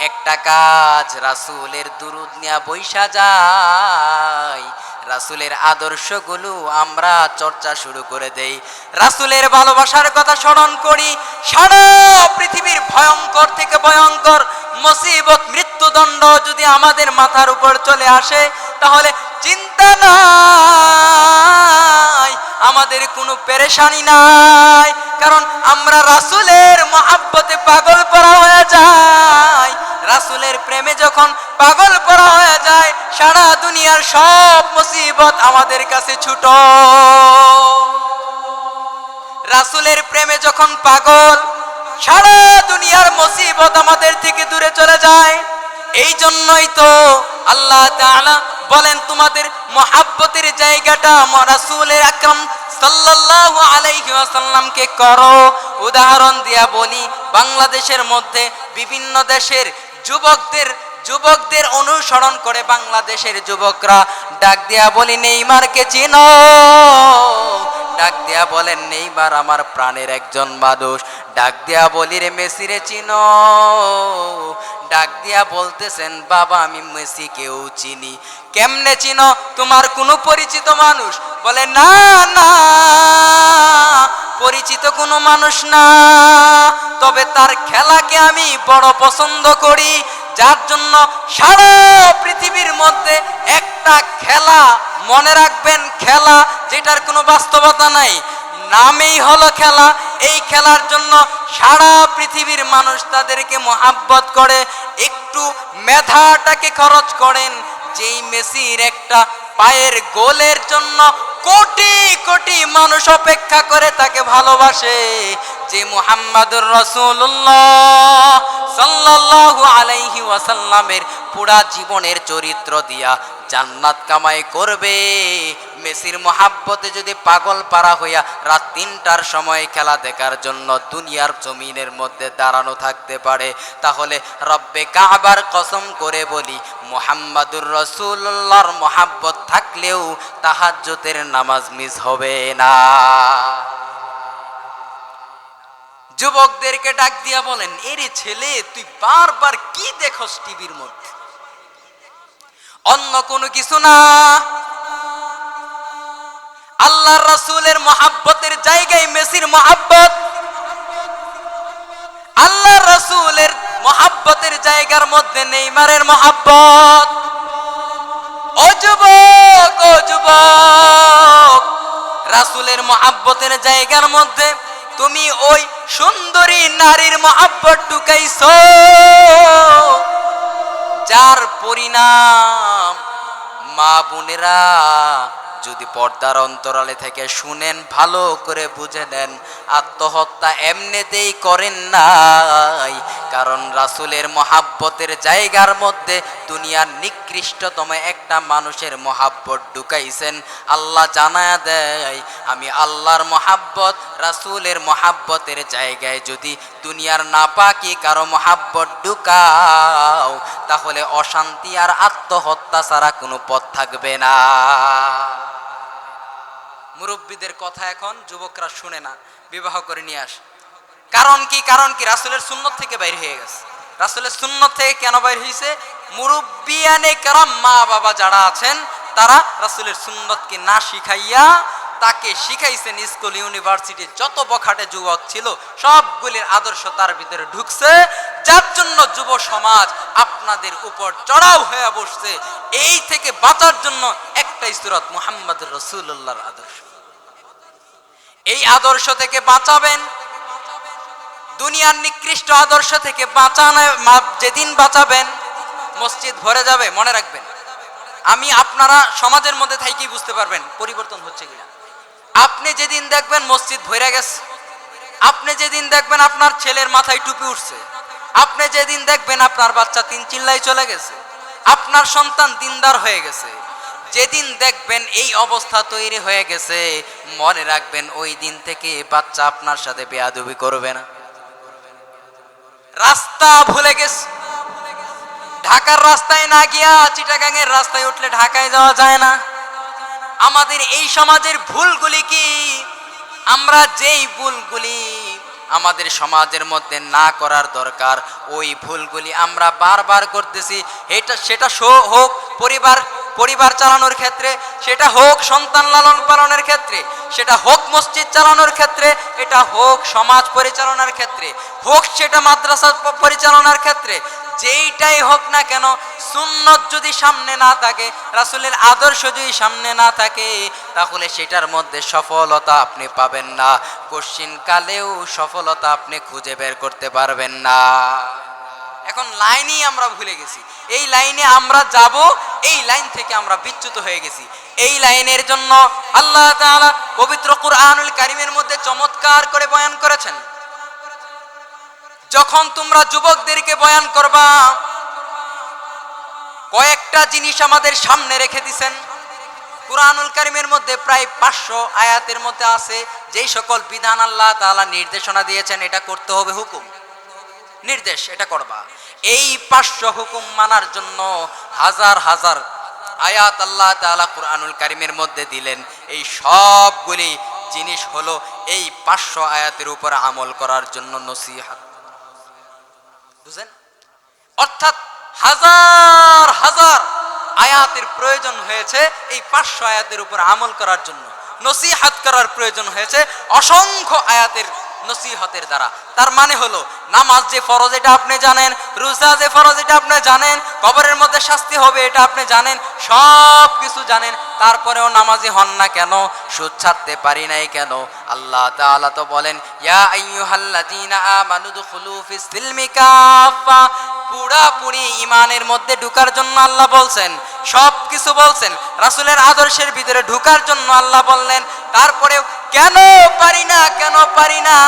একটা কাজ রাসূলের দুরূদ নিয়া বৈশা যাই, রাসূলের আদর্শগুলো আমরা চর্চা শুরু করে দেই, রাসূলের ভালোবাসার কথা স্মরণ করি। সারা পৃথিবীর ভয়ঙ্কর থেকে ভয়ঙ্কর মুসিবত মৃত্যুদণ্ড যদি আমাদের মাথার উপর চলে আসে, তাহলে চিন্তা নাই, আমাদের কোনো পেরেশানি নাই, কারণ আমরা রাসূলের মহব্বতে পাগল পরা হয়ে যাই। রাসূলের প্রেমে যখন পাগল পরা হয়ে যায়, সারা দুনিয়ার সব মুসিবত আমাদের কাছে ছোট। রাসূলের প্রেমে যখন পাগল, সারা দুনিয়ার মুসিবত আমাদের থেকে দূরে চলে যায়। এই জন্যই তো আল্লাহ তাআলা বলেন, তোমাদের মহব্বতের জায়গাটা রাসূলের আকরাম সাল্লাল্লাহু আলাইহি ওয়াসাল্লামকে করো। উদাহরণ দিয়া বলি, বাংলাদেশের মধ্যে বিভিন্ন দেশের যুবকদের অনুসরণ করে বাংলাদেশের যুবকরা ডাক দিয়া বলি, নেইমারকে চিনো? ডাক দিয়া বলেন, নেইমার আমার প্রাণের একজন মানুষ। ডাক দিয়া বলি, রে মেসিরে চিনো? ডাক দিয়া বলতেছেন, বাবা আমি মেসিকেও চিনি। কেমনে চিনো? তোমার কোনো পরিচিত মানুষ? বলে, না না, পরিচিত কোনো মানুষ না, তবে তার খেলাকে আমি বড় পছন্দ করি, যার জন্য সারা পৃথিবীর মধ্যে একটা খেলা মনে রাখবেন, খেলা যেটার কোনো বাস্তবতা নাই, নামেই হলো খেলা। এই খেলার জন্য সারা পৃথিবীর মানুষ তাদেরকে মহব্বত করে, একটু মেধাটাকে খরচ করেন। যেই মেসির একটা পায়ের গোলের জন্য কোটি কোটি মানুষ অপেক্ষা করে তাকে ভালোবাসে, যে মুহাম্মাদুর রাসূলুল্লাহ সাল্লাল্লাহু আলাইহি ওয়াসাল্লামের পুরা জীবনের চরিত্র দিয়া জান্নাত কামাই করবে, মেসির মহাব্বতে যদি পাগল পারা হইয়া রাত ৩টার সময় খেলা দেখার জন্য দুনিয়ার জমিনের মধ্যে দাঁড়ানো থাকতে পারে, তাহলে রব্বে কাবার কসম করে বলি, মুহাম্মাদুর রাসূলুল্লাহর মহাব্বত থাকলেও তাহাজ্জুদের নামাজ মিস হবে না। যুবকদেরকে ডাক দিয়া বলেন, এরে ছেলে, তুই বারবার কি দেখোস টিভির মধ্যে? অন্য কোনো কিছু না, আল্লাহর রাসূলের মহব্বতের জায়গায় মেসির মহব্বত, আল্লাহর রাসূলের মহব্বতের জায়গার মধ্যে নেইমারের মহব্বত। ও যুবক, ও যুবক, রাসূলের মহব্বতের জায়গার মধ্যে তুমি ওই সুন্দরী নারীর মহব্বত ঢুকাইছো, যার পরিণাম মা বোনেরা যদি পর্দার অন্তরালে থেকে শুনেন, ভালো করে বুঝে নেন, আত্মহত্যা এমনিতেই করেন নাই, কারণ রাসূলের মহাব্বতের জায়গার মধ্যে দুনিয়ার নিকৃষ্টতম একটা মানুষের মহাব্বত ঢুকাইছেন। আল্লাহ জানায়া দেয়, আমি আল্লাহর মহাব্বত রাসূলের মহাব্বতের জায়গায় যদি দুনিয়ার নাপাকি কারো মহাব্বত ঢুকাও, তাহলে অশান্তি আর আত্মহত্যা ছাড়া কোনো পথ থাকবে না। মুরব্বীদের কথা এখন যুবকরা শুনে না, বিবাহ করে নিয়ে আসে। কারণ কি? রাসূলের সুন্নত থেকে বাইর হয়ে গেছে। রাসূলের সুন্নত থেকে কেন বাইর হয়েছে? মুরব্বিয়ানে কেরাম, মা বাবা যারা আছেন, তারা রাসূলের সুন্নতকে না শিখাইয়া তাকে শিখাইছেন স্কুল ইউনিভার্সিটির যত বখাটে যুবক ছিল সবগুলির আদর্শ তার ভিতরে ঢুকছে, যার জন্য যুব সমাজ আপনাদের উপর চড়াও হয়ে বসছে। এই থেকে বাঁচার জন্য একটাই সূরত মুহাম্মদ রাসূলুল্লাহর আদর্শ। এই আদর্শ থেকে বাঁচাবেন, দুনিয়ার নিকৃষ্ট আদর্শ থেকে যেদিন বাঁচাবেন মসজিদ ভরে যাবে। মনে রাখবেন, আপনারা সমাজের মধ্যে থাকি বুঝতে পারবেন পরিবর্তন হচ্ছে কিনা। আপনি যেদিন দেখবেন মসজিদ ভরে গেছে, আপনি যেদিন দেখবেন আপনার ছেলের মাথায় টুপি উঠছে, আপনি যেদিন দেখবেন আপনার বাচ্চা 3 চিল্লায় চলে গেছে, আপনার সন্তান দিনদার হয়ে গেছে, যেদিন দেখবেন এই অবস্থা তৈরি হয়ে গেছে, মনে রাখবেন ওই দিন থেকে বাচ্চা আপনার সাথে বেয়াদবি করবে না। রাস্তা ভুলে গেছে, ঢাকার রাস্তায় না গিয়া চিটাগাংয়ের রাস্তায় উঠলে ঢাকায় যাওয়া যায় না। আমাদের এই সমাজের ভুলগুলি কি? আমরা যেই ভুলগুলি আমাদের সমাজের মধ্যে না করার দরকার, ওই ভুলগুলি আমরা বারবার করতেছি। সেটা হোক পরিবার চালানোর ক্ষেত্রে, সেটা হোক সন্তান লালন পালনের ক্ষেত্রে, সেটা হোক মসজিদ চালানোর ক্ষেত্রে, এটা হোক সমাজ পরিচালনার ক্ষেত্রে, হোক সেটা মাদ্রাসা পরিচালনার ক্ষেত্রে, যেইটাই হোক না কেন, সুন্নত যদি সামনে না থাকে, রাসূলের আদর্শ যদি সামনে না থাকে, তাহলে সেটার মধ্যে সফলতা আপনি পাবেন না। কঠিনকালেও সফলতা আপনি খুঁজে বের করতে পারবেন না। এখন লাইনই আমরা ভুলে গেছি, এই লাইনে আমরা যাব, এই লাইন থেকে আমরা বিচ্যুত হয়ে গেছি। এই লাইনের জন্য আল্লাহ তাআলা পবিত্র কুরআনুল কারীমের মধ্যে চমৎকার করে বয়ান করেছেন। যখন তোমরা যুবকদেরকে বয়ান করবা, কয়েকটা জিনিস আমাদের সামনে রেখে দিছেন। কুরআনুল কারীমের মধ্যে প্রায় 500 আয়াতের মধ্যে আছে যেই সকল বিধান আল্লাহ তাআলা নির্দেশনা দিয়েছেন, এটা করতে হবে, হুকুম নির্দেশ, এটা করবা। এই 500 হুকুম মানার জন্য হাজার হাজার আয়াত আল্লাহ তাআলা কুরআনুল কারীমের মধ্যে দিলেন। এই সবগুলি জিনিস হলো এই 500 আয়াতের উপর আমল করার জন্য নসিহত। বুঝেন? অর্থাৎ হাজার হাজার আয়াতের প্রয়োজন হয়েছে এই 500 আয়াতের উপর আমল করার জন্য, নসিহত করার প্রয়োজন হয়েছে অসংখ্য আয়াতের নসিহতের দ্বারা। তার মানে হলো নামাজ যে ফরজ এটা আপনি জানেন, রোজা যে ফরজ এটা আপনি জানেন, কবরের মধ্যে শাস্তি হবে এটা আপনি জানেন, সব কিছু জানেন, তারপরেও নামাজি হন না কেন? সুদ ছাড়তে পারি নাই কেন? আল্লাহ তাআলা তো বলেন, ইয়া আইয়ুহাল্লাযীনা আমানু দুখুলু ফিস সিলমি কাফা, পুরাপুরি ইমানের মধ্যে ঢুকার জন্য আল্লাহ বলছেন, সব কিছু বলছেন, রাসূলের আদর্শের ভিতরে ঢুকার জন্য আল্লাহ বললেন। তারপরেও কেন পারি না? কেন পারি না?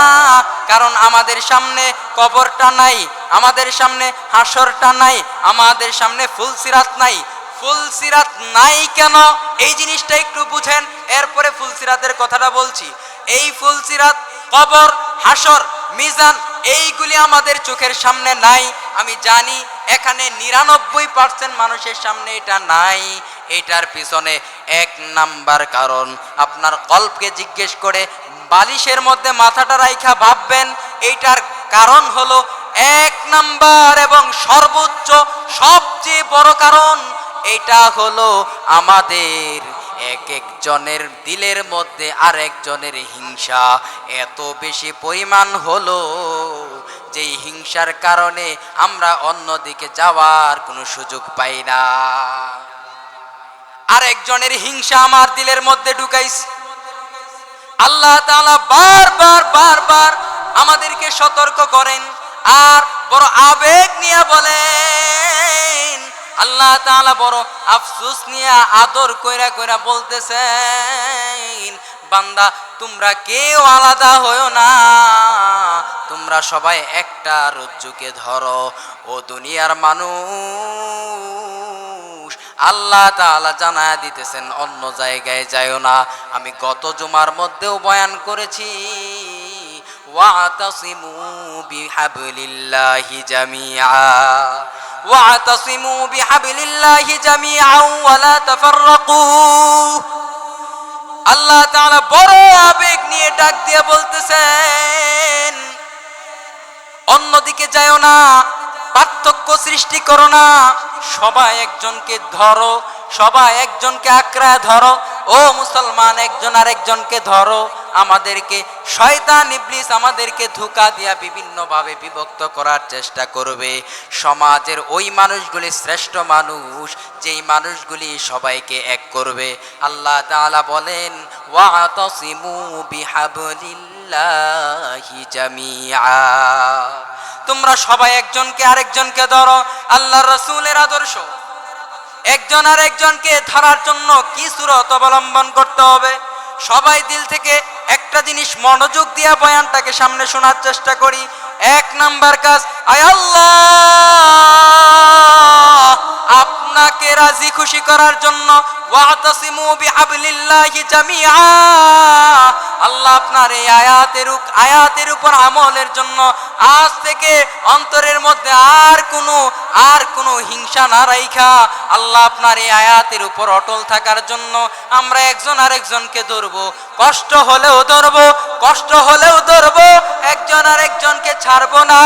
কারণ আমাদের সামনে কবরটা নাই, আমাদের সামনে হাসরটা নাই, আমাদের সামনে ফুলসিরাত নাই। ফুলসিরাত নাই কেন? এই জিনিসটা একটু বুঝেন, এরপরে ফুলসিরাতের কথাটা বলছি। এই ফুলসিরাত, কবর, হাসর, মিজান, এইগুলি আমাদের চোখের সামনে নাই। আমি জানি এখানে 99% মানুষের সামনে এটা নাই। এটার পিছনে 1 নাম্বার কারণ, আপনার কল্পকে জিজ্ঞেস করে বালিশের মধ্যে মাথাটা রাইখা ভাববেন, এইটার কারণ হলো 1 নাম্বার এবং সর্বোচ্চ সবচেয়ে বড় কারণ, এটা হলো আমাদের এক একজনের দিলের মধ্যে আরেকজনের হিংসা এত বেশি পরিমাণ হলো, যেই হিংসার কারণে আমরা অন্যদিকে যাওয়ার কোনো সুযোগ পাই না। আরেকজনের হিংসা আমার দিলের মধ্যে ঢুকাইছে। আল্লাহ তাআলা বারবার বারবার আমাদেরকে সতর্ক করেন আর বড় আবেগ নিয়ে বলেন। আল্লাহ তাআলা বড় আফসোস নিয়ে আদর কইরা কইরা বলতেছেন, বান্দা তোমরা কেউ আলাদা হয়ো না, তোমরা সবাই একটা রজ্জুকে ধরো। ও দুনিয়ার মানুষ, আল্লাহ তাআলা জানায়া দিতেছেন অন্য জায়গায় যায়ও না। আমি গত জুমার মধ্যেও বয়ান করেছি, ওয়াতাসিমু বিহাবলিল্লাহি জামিআ ওয়াতাসিমু বিহাবলিল্লাহি জামিআ ওয়া লা তাফাররাকু। আল্লাহ তাআলা বড় আবেগ নিয়ে ডাক দিয়ে বলতেছেন, অন্যদিকে যায়ও না, পার্থক্য সৃষ্টি করো না, সবাই একজনকে ধরো, সবাই একজনকে আঁকড়ায় ধরো। ও মুসলমান, একজন আরেকজনকে ধরো। আমাদেরকে শয়তান ইবলিস আমাদেরকে ধোঁকা দিয়া বিভিন্ন ভাবে বিভক্ত করার চেষ্টা করবে। সমাজের ওই মানুষগুলি শ্রেষ্ঠ মানুষ, যেই মানুষগুলি সবাইকে এক করবে। আল্লাহ তাআলা বলেন, ওয়াতাসিমু বিহাবলিল্লাহি জামিআ, তোমরা সবাই একজনকে আরেকজনকে ধরো। আল্লাহর রাসূলের আদর্শ, একজন আরেকজনকে ধরার জন্য কি সূরত অবলম্বন করতে হবে। সবাই দিল থেকে একটা জিনিস মনোযোগ দিয়া বয়ানটাকে সামনে শোনার চেষ্টা করি। এক নাম্বার কাজ, আয় আল্লাহ, আপনাকে রাজি খুশি করার জন্য ওয়াতাসিমু বিহাবলিল্লাহি জামিআ, আল্লাহ আপনার এই আয়াতের উপর আমলের জন্য আজ থেকে অন্তরের মধ্যে আর কোনো হিংসা না রাইখা আল্লাহ আপনার এই আয়াতের উপর অটল থাকার জন্য আমরা একজন আরেকজনকে ধরবো। কষ্ট হলেও ধরবো, একজন আরেকজনকে ছাড়বো না।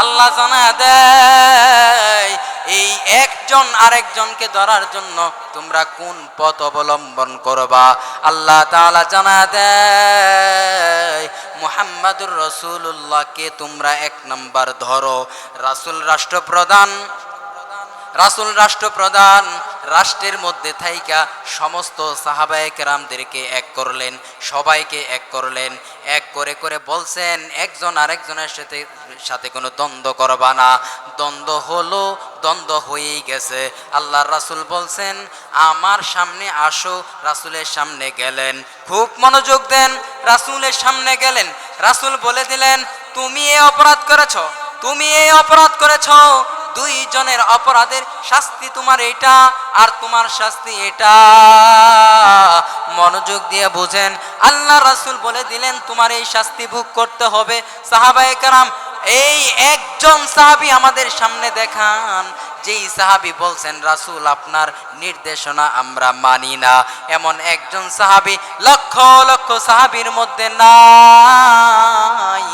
আল্লাহ জানা দেয় এই একজন আরেকজনকে ধরার জন্য তোমরা কোন পথ অবলম্বন করবা। আল্লাহ তাআলা জানা দেয় মুহাম্মাদুর রাসূলুল্লাহকে তোমরা এক নাম্বার ধরো। রাসূল রাষ্ট্রপ্রধান রাষ্ট্রের মধ্যে থাইকা সমস্ত সাহাবায়ে কেরামদেরকে এক করলেন, সবাইকে এক করলেন। এক করে করে বলছেন একজন আরেকজনের সাথে কোনো দ্বন্দ্ব করবা না। দ্বন্দ্ব হয়েই গেছে। আল্লাহর রাসূল বলছেন আমার সামনে আসো। রাসূলের সামনে গেলেন, খুব মনোযোগ দেন। রাসূলের সামনে গেলেন, রাসূল বলে দিলেন তুমি এই অপরাধ করেছো। দুইজনের অপরাধের শাস্তি তোমার এটা আর তোমার শাস্তি এটা। মনোযোগ দিয়ে বুঝেন, আল্লাহ রাসূল বলে দিলেন তোমার এই শাস্তি ভোগ করতে হবে। সাহাবায়ে কেরাম এই একজন সাহাবী আমাদের সামনে দেখান, যেই সাহাবী বলছেন রাসূল আপনার নির্দেশনা আমরা মানি না। এমন একজন সাহাবী লক্ষ লক্ষ সাহাবীর মধ্যে নাই।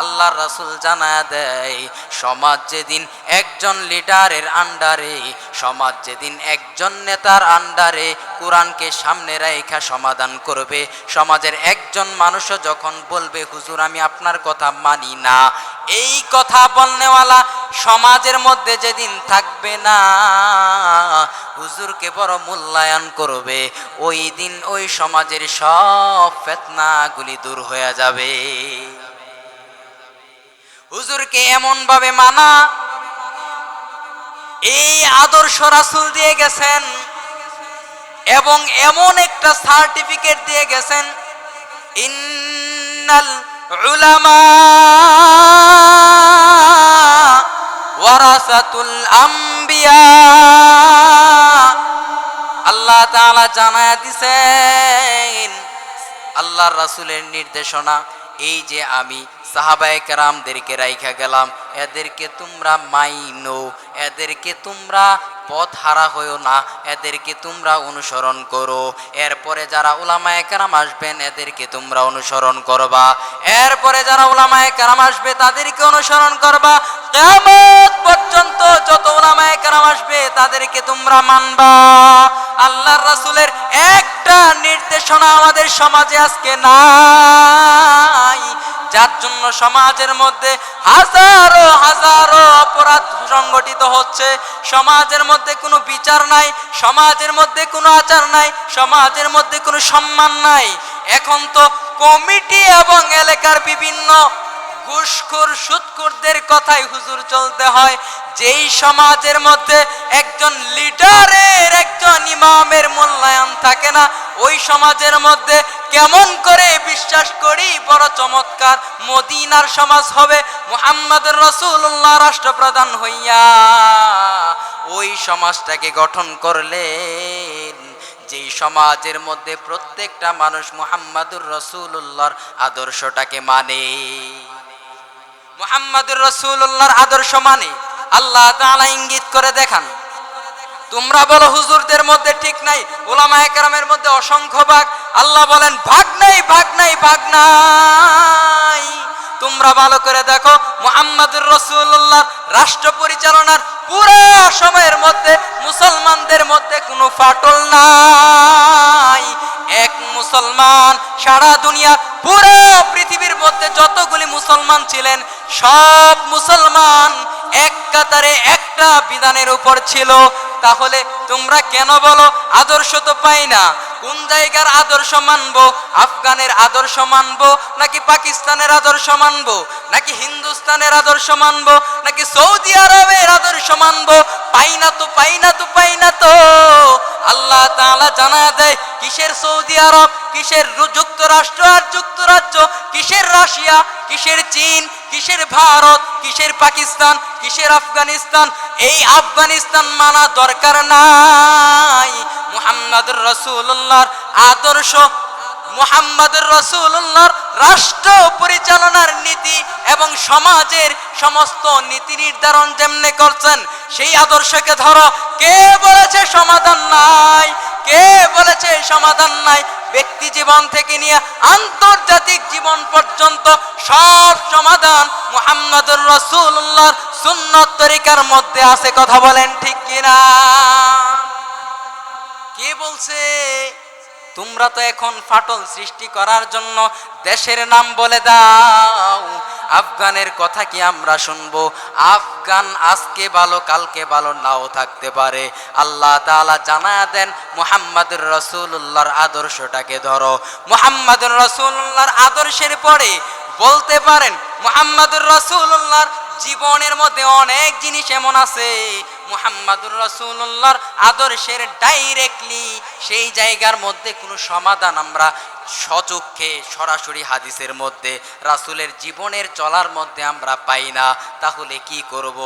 আল্লাহর রাসূল জানায়া দেয় সমাজ যেদিন একজন লিডারের আন্ডারে, সমাজ যেদিন একজন নেতার আন্ডারে কোরআনকে সামনে রেখে সমাধান করবে, সমাজের একজন মানুষও যখন বলবে হুজুর আমি আপনার কথা মানি না, এই কথা বলনেওয়ালা সমাজের মধ্যে যেদিন থাকবে না, হুজুরকে বড় মূল্যায়ন করবে, ওই দিন ওই সমাজের সব ফিতনাগুলি দূর হয়ে যাবে। হুজুরকে এমন ভাবে মানা, এই আদর্শ রাসূল দিয়ে গেছেন এবং এমন একটা সার্টিফিকেট দিয়ে গেছেন, ইন্নাল উলামা ওয়ারাসাতুল আম্বিয়া। আল্লাহ তাআলা জানায়া দিয়েছেন আল্লাহর রাসূলের নির্দেশনা, এই যে আমি সাহাবায়ে কেরামদেরকে রাইখা গেলাম, এদেরকে তোমরা মাইনো, এদেরকে তোমরা পথ হারা হইও না, এদেরকে তোমরা অনুসরণ করো। এরপরে যারা উলামায়ে কেরাম আসবেন এদেরকে তোমরা অনুসরণ করবা, এরপরে যারা উলামায়ে কেরাম আসবে তাদেরকে অনুসরণ করবা। কিয়ামত পর্যন্ত যত উলামায়ে কেরাম আসবে তাদেরকে তোমরা মানবা। আল্লাহর রাসূলের একটা নির্দেশনা আমাদের সমাজে আজকে নাই, যার জন্য সমাজের মধ্যে হাজারো হাজারো অপরাধ সংগঠিত হচ্ছে। সমাজের মধ্যে কোনো বিচার নাই, সমাজের মধ্যে কোনো আচার নাই, সমাজের মধ্যে কোনো সম্মান নাই। এখন তো কমিটি এবং এলাকার বিভিন্ন ঘুষখোর সুদখোরদের কথাই হুজুর চলতে হয়। যেই সমাজের মধ্যে একজন লিডারের, একজন ইমামের মূল্যায়ন থাকে না, ওই সমাজের মধ্যে কেমন করে বিশ্বাস করি বড় চমৎকার মদিনার সমাজ হবে, মুহাম্মদুর রাসূলুল্লাহ রাষ্ট্রপ্রধান হইয়া ওই সমাজটাকে গঠন করলেন, যেই সমাজের মধ্যে প্রত্যেকটা মানুষ মুহাম্মদুর রাসূলুল্লাহর আদর্শটাকে মানে, মুহাম্মদুর রাসূলুল্লাহর আদর্শ মানে। আল্লাহ তাআলা ইঙ্গিত করে দেখান, তোমরা বলো হুজুরদের মধ্যে ঠিক নাই, উলামায়ে কেরামের মধ্যে অসংখ্য ভাগ। আল্লাহ বলেন ভাগ নাই, ভাগ নাই, ভাগ নাই। তোমরা ভালো করে দেখো মুহাম্মদুর রাসূলুল্লাহর রাষ্ট্র পরিচালনার পুরো সময়ের মধ্যে মুসলমানদের মধ্যে কোনো ফাটল নাই। মুসলমান, সারা দুনিয়া পুরো পৃথিবীর মধ্যে যতগুলি মুসলমান ছিলেন সব মুসলমান এক কাতারে একটা বিধানের উপর ছিল। তাহলে তোমরা কেন বলো আদর্শ তো পাই না? কোন জায়গার আদর্শ মানবো? আফগানের আদর্শ মানবো নাকি পাকিস্তানের আদর্শ মানবো নাকি হিন্দুস্তানের আদর্শ মানবো নাকি সৌদি আরবের আদর্শ মানবো? পাই না তো, পাই না তো, পাই না তো। আল্লাহ তাআলা জানা দেয় কিসের সৌদি আরব, কিসের যুক্তরাষ্ট্র আর যুক্তরাজ্য, কিসের রাশিয়া, কিসের চীন, কিসের ভারত, কিসের পাকিস্তান, কিসের আফগানিস্তান। এই আফগানিস্তান মানা দরকার নাই। মুহাম্মদুর রাসূলুল্লাহর আদর্শ, মুহাম্মদুর রাসূলুল্লাহর রাষ্ট্র পরিচালনার নীতি এবং সমাজের সমস্ত নীতি নির্ধারণ যেমনে করছেন সেই আদর্শকে ধরো। কে বলেছে সমাধান নাই? কে বলেছে সমাধান নাই? ব্যক্তি জীবন থেকে নিয়ে আন্তর্জাতিক জীবন পর্যন্ত সব সমাধান মুহাম্মদুর রাসূলুল্লাহর সুন্নাত তরিকার মধ্যে আছে। কথা বলেন ঠিক কিনা? কে বলছে? তোমরা তো এখন ফাটল সৃষ্টি করার জন্য দেশের নাম বলে দাও। আফগানের কথা কি আমরা শুনবো? আফগান আজকে ভালো কালকে ভালো নাও থাকতে পারে। আল্লাহ তাআলা জানায়া দেন মুহাম্মদুর রাসূলুল্লাহর আদর্শটাকে ধরো। মুহাম্মদুর রাসূলুল্লাহর আদর্শের পরে বলতে পারেন মুহাম্মদুর রাসূলুল্লাহর জীবনের মধ্যে অনেক জিনিস এমন আছে মুহাম্মদুর রাসূলুল্লাহর আদর্শের ডাইরেক্টলি সেই জায়গার মধ্যে কোনো সমাধান আমরা সচক্ষে সরাসরি হাদিসের মধ্যে রাসূলের জীবনের চলার মধ্যে আমরা পাই না। তাহলে কি করব?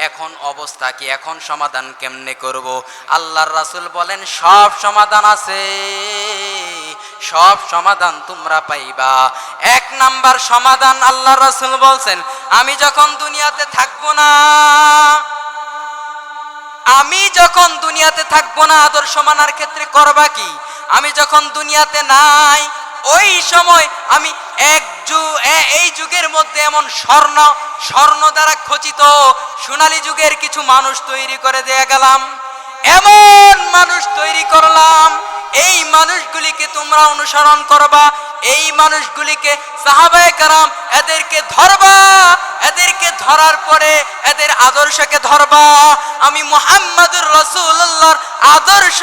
এখন অবস্থা কি? এখন সমাধান কেমনে করব? আল্লাহর রাসূল বলেন সব সমাধান আছে, সব সমাধান তোমরা পাইবা। এক নাম্বার সমাধান আল্লাহর রাসূল বলছেন, আমি যখন দুনিয়াতে থাকবো না, আমি যখন দুনিয়াতে থাকবো না আদর্শ মানার ক্ষেত্রে করবা কি? আমি যখন দুনিয়াতে নাই ওই সময় আমি এই যুগের মধ্যে এমন স্বর্ণ দ্বারা খচিত সোনালী যুগের কিছু মানুষ তৈরি করে দিয়ে গেলাম, এমন মানুষ তৈরি করলাম। এই মানুষগুলিকে তোমরা অনুসরণ করবা, এই মানুষগুলিকে সাহাবায়ে কেরাম এদেরকে ধরবা, এদেরকে ধরার পরে এদের আদর্শকে ধরবা। আমি মুহাম্মদুর রাসূলুল্লাহর আদর্শ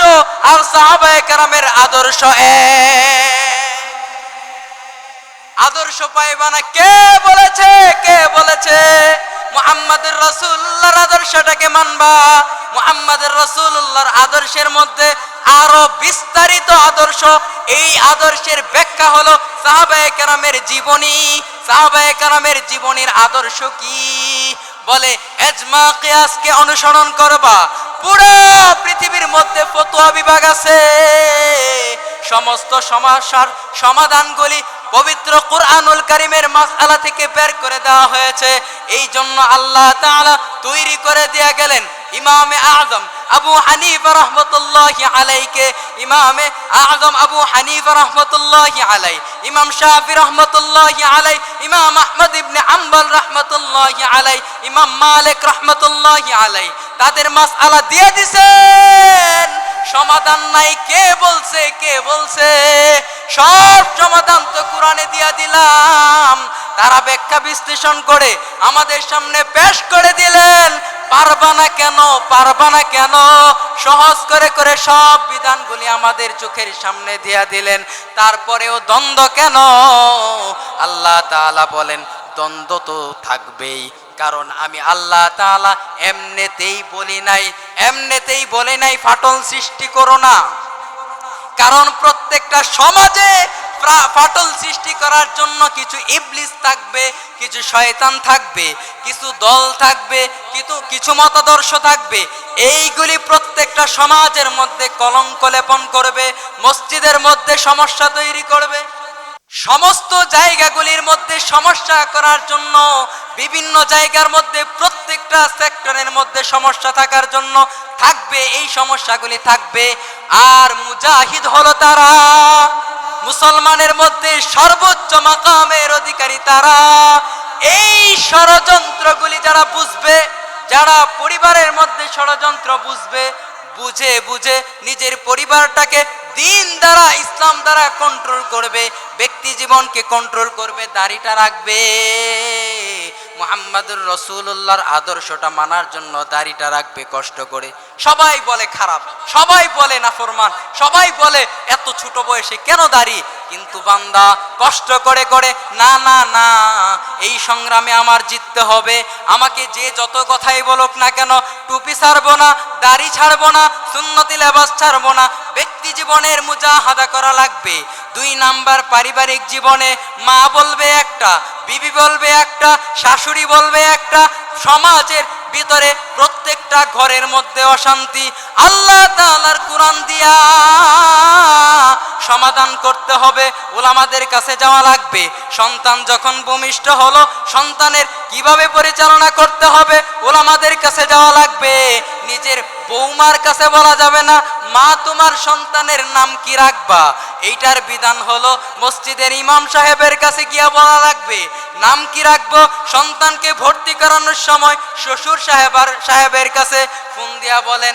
আর সাহাবায়ে কেরামের আদর্শ আদর্শ পাইবা না। কে বলেছে? কে বলেছে? মুহাম্মদুর রাসূলুল্লাহর আদর্শটাকে মানবা। মুহাম্মদুর রাসূলুল্লাহর আদর্শের মধ্যে আরো বিস্তারিত আদর্শ। এই আদর্শের ব্যাখ্যা হলো সাহাবায়ে কেরামের জীবনী। সাহাবায়ে কেরামের জীবনীর আদর্শ কি? বলে ইজমা কিয়াসকে অনুসরণ করবা। পুরো পৃথিবীর মধ্যে ফতোয়া বিভাগ আছে, সমস্ত সমস্যার সমাধানগুলি পবিত্র কুরআনুল কারীমের মাসআলা থেকে বের করে দেওয়া হয়েছে। এই জন্য আল্লাহ তাআলা তৈরি করে দিয়ে গেলেন ইমামে আযম আবু হানিফা রাহমাতুল্লাহি আলাইকে, ইমামে আযম আবু হানিফা রাহমাতুল্লাহি আলাই, ইমাম শাফি রাহমাতুল্লাহি আলাই, ইমাম আহমদ ইবনে হাম্বল রাহমাতুল্লাহি আলাই, ইমাম মালিক রাহমাতুল্লাহি আলাই। তাদের মাসআলা দিয়ে দিয়েছেন, সমাধান নাই। কে বলছে? কে বলছে? সব সমাধান তো কোরআনে দিয়া দিলাম। তারা ব্যাখ্যা বিশ্লেষণ করে আমাদের সামনে পেশ করে দিলেন। পারবা না কেন? পারবা না কেন? সহজ করে করে সব বিধানগুলি আমাদের চোখের সামনে দিয়া দিলেন। তারপরেও দ্বন্দ্ব কেন? আল্লাহ তাআলা বলেন দ্বন্দ্ব তো থাকবেই, কারণ আমি আল্লাহ তাআলা এমনিতেই বলি নাই ফাটল সৃষ্টি করো না। কারণ প্রত্যেকটা সমাজে ফাটল সৃষ্টি করার জন্য কিছু ইবলিস থাকবে, কিছু শয়তান থাকবে, কিছু দল থাকবে, কিছু মতাদর্শ থাকবে। এইগুলি প্রত্যেকটা সমাজের মধ্যে কলঙ্ক লেপন করবে, মসজিদের মধ্যে সমস্যা তৈরি করবে। সমস্ত জায়গাগুলির মধ্যে সমস্যা করার জন্য বিভিন্ন জায়গার মধ্যে প্রত্যেকটা সেক্টরের মধ্যে সমস্যা থাকার জন্য থাকবে, এই সমস্যাগুলি থাকবে। আর মুজাহিদ হলো তারা, মুসলমানের মধ্যে সর্বোচ্চ মাকামের অধিকারী তারা। এই ষড়যন্ত্রগুলি যারা বুঝবে, যারা পরিবারের মধ্যে ষড়যন্ত্র বুঝবে, বুঝে বুঝে নিজের পরিবারটাকে দিন দ্বারা ইসলাম দ্বারা কন্ট্রোল করবে, ব্যক্তি জীবনকে কন্ট্রোল করবে, দাড়িটা রাখবে, মুহাম্মাদুর রাসূলুল্লাহর আদর্শটা মানার জন্য দাড়িটা রাখবে কষ্ট করে। সবাই বলে খারাপ, সবাই বলে নাফরমান, সবাই বলে এত ছোট বয়সে কেন দাড়ি, কিন্তু বান্দা কষ্ট করে করে না না না, এই সংগ্রামে আমার জিততে হবে। আমাকে যে যত কথাই বলুক না কেন, টুপি ছাড়বো না, দাড়ি ছাড়বো না, সুন্নতি লেবাস ছাড়বো না। ব্যক্তি জীবনের মুজাহাদা করা লাগবে। 2 নাম্বার, পারিবারিক জীবনে মা বলবে একটা, বিবি বলবে একটা, শাশুড়ি বলবে একটা, সমাজের ভিতরে প্রত্যেকটা ঘরের মধ্যে অশান্তি। আল্লাহ তাআলার কোরআন দিয়া সমাধান করতে হবে, উলামাদের কাছে যাওয়া লাগবে। সন্তান যখন ভূমিষ্ঠ হলো, সন্তানের কিভাবে পরিচালনা করতে হবে, উলামাদের কাছে যাওয়া লাগবে। নিজের বৌমার কাছে বলা যাবে না, মা তোমার সন্তানের নাম কি রাখবা, এইটার বিধান হলো মসজিদের ইমাম সাহেবের কাছে গিয়া বলা লাগবে নাম কি রাখবো। সন্তানকে ভর্তি করানোর সময় শ্বশুর সাহেবের কাছে ফোন দিয়া বলেন,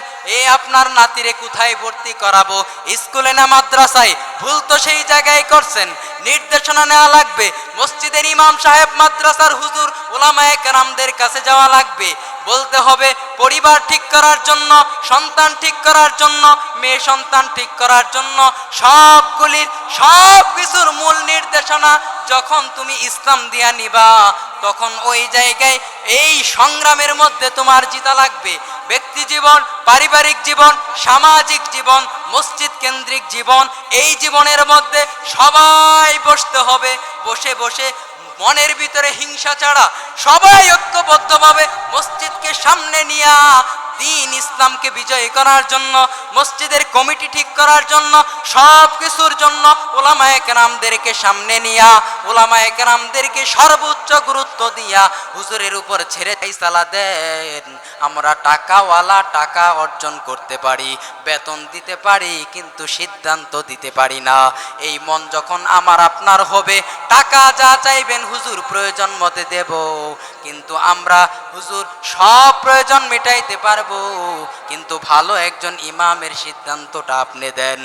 আপনার নাতিরে কোথায় ভর্তি করাবো, স্কুলে না মাদ্রাসায়, ভুল তো সেই জায়গায় করছেন, নির্দেশনা নেওয়া লাগবে। মসজিদের ইমাম সাহেব, মাদ্রাসার হুজুর, উলামায়ে কেরামদের কাছে যাওয়া লাগবে, বলতে হবে পরিবার ঠিক করার জন্য, সন্তান ঠিক করার জন্য, মেয়ে সন্তান ঠিক করার জন্য সব কিছুর মূল নির্দেশনা যখন তুমি ইসলাম দিয়া নিবা, তখন ওই জায়গায় এই সংগ্রামের মধ্যে তোমার জিতা লাগবে। ব্যক্তি জীবন, পারিবারিক জীবন, সামাজিক জীবন, মসজিদ কেন্দ্রিক জীবন, এই জীবনের মধ্যে সবাই বসতে হবে। বসে বসে মনের ভিতরে হিংসা ছাড়া সবাই ঐক্যবদ্ধভাবে মসজিদকে সামনে নিয়ে দিন ইসলামকে বিজয় করার জন্য, মসজিদের কমিটি ঠিক করার জন্য, সব কিছুর জন্য উলামায়ে কেরামদেরকে সামনে নিয়া, উলামায়ে কেরামদেরকে সর্বোচ্চ গুরুত্ব দিয়া হুজুরের উপর ছেড়ে ফায়সালা দেন। আমরা টাকাওয়ালা, টাকা অর্জন করতে পারি, বেতন দিতে পারি, কিন্তু সিদ্ধান্ত দিতে পারি না। এই মন যখন আমার আপনার হবে, টাকা যা চাইবেন হুজুর প্রয়োজন মতে দেব, কিন্তু আমরা হুজুর সব প্রয়োজন মেটাইতে পারবো, কিন্তু ভালো একজন ইমামের সিদ্ধান্তটা আপনি দেন।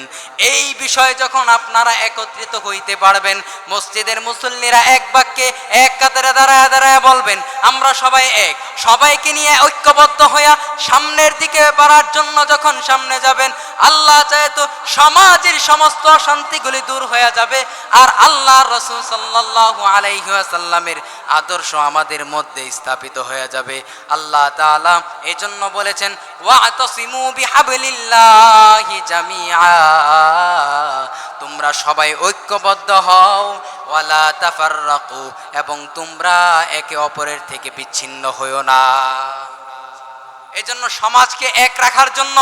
এই বিষয়ে যখন আপনারা একত্রিত হইতে পারবেন, মসজিদের মুসল্লিরা এক বাক্যে এক কাতারে দাঁড়ায় দাঁড়ায় বলবেন আমরা সবাই এক, সবাইকে নিয়ে ঐক্যবদ্ধ হইয়া সামনের দিকে বাড়ার জন্য যখন সামনে যাবেন, আল্লাহ চায় তো সমাজের সমস্ত অশান্তিগুলি দূর হয়ে যাবে, আর আল্লাহর রাসূল সাল্লাল্লাহু আলাইহি ওয়াসাল্লামের আদর্শ আমাদের মধ্যে স্থাপিত হয়ে যাবে। আল্লাহ তাআলা এজন্য বলেছেন ওয়াতাসিমু বিহাবলিল্লাহি জামিআ, তোমরা সবাই ঐক্যবদ্ধ হও, ওয়ালা তাফাররাকু, এবং তোমরা একে অপরের থেকে বিচ্ছিন্ন হইও না। এজন্য সমাজকে এক রাখার জন্য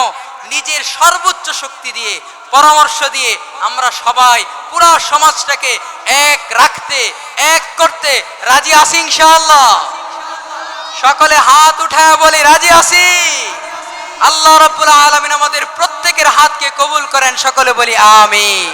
নিজের সর্বোচ্চ শক্তি দিয়ে, পরামর্শ দিয়ে আমরা সবাই পুরো সমাজটাকে এক রাখতে, এক করতে রাজি আছি ইনশাআল্লাহ। সকলে হাত উঠায় বলি রাজি আছি। আল্লাহ রাব্বুল আলামিন আমাদের প্রত্যেকের হাতকে কবুল করেন, সকলে বলি আমিন।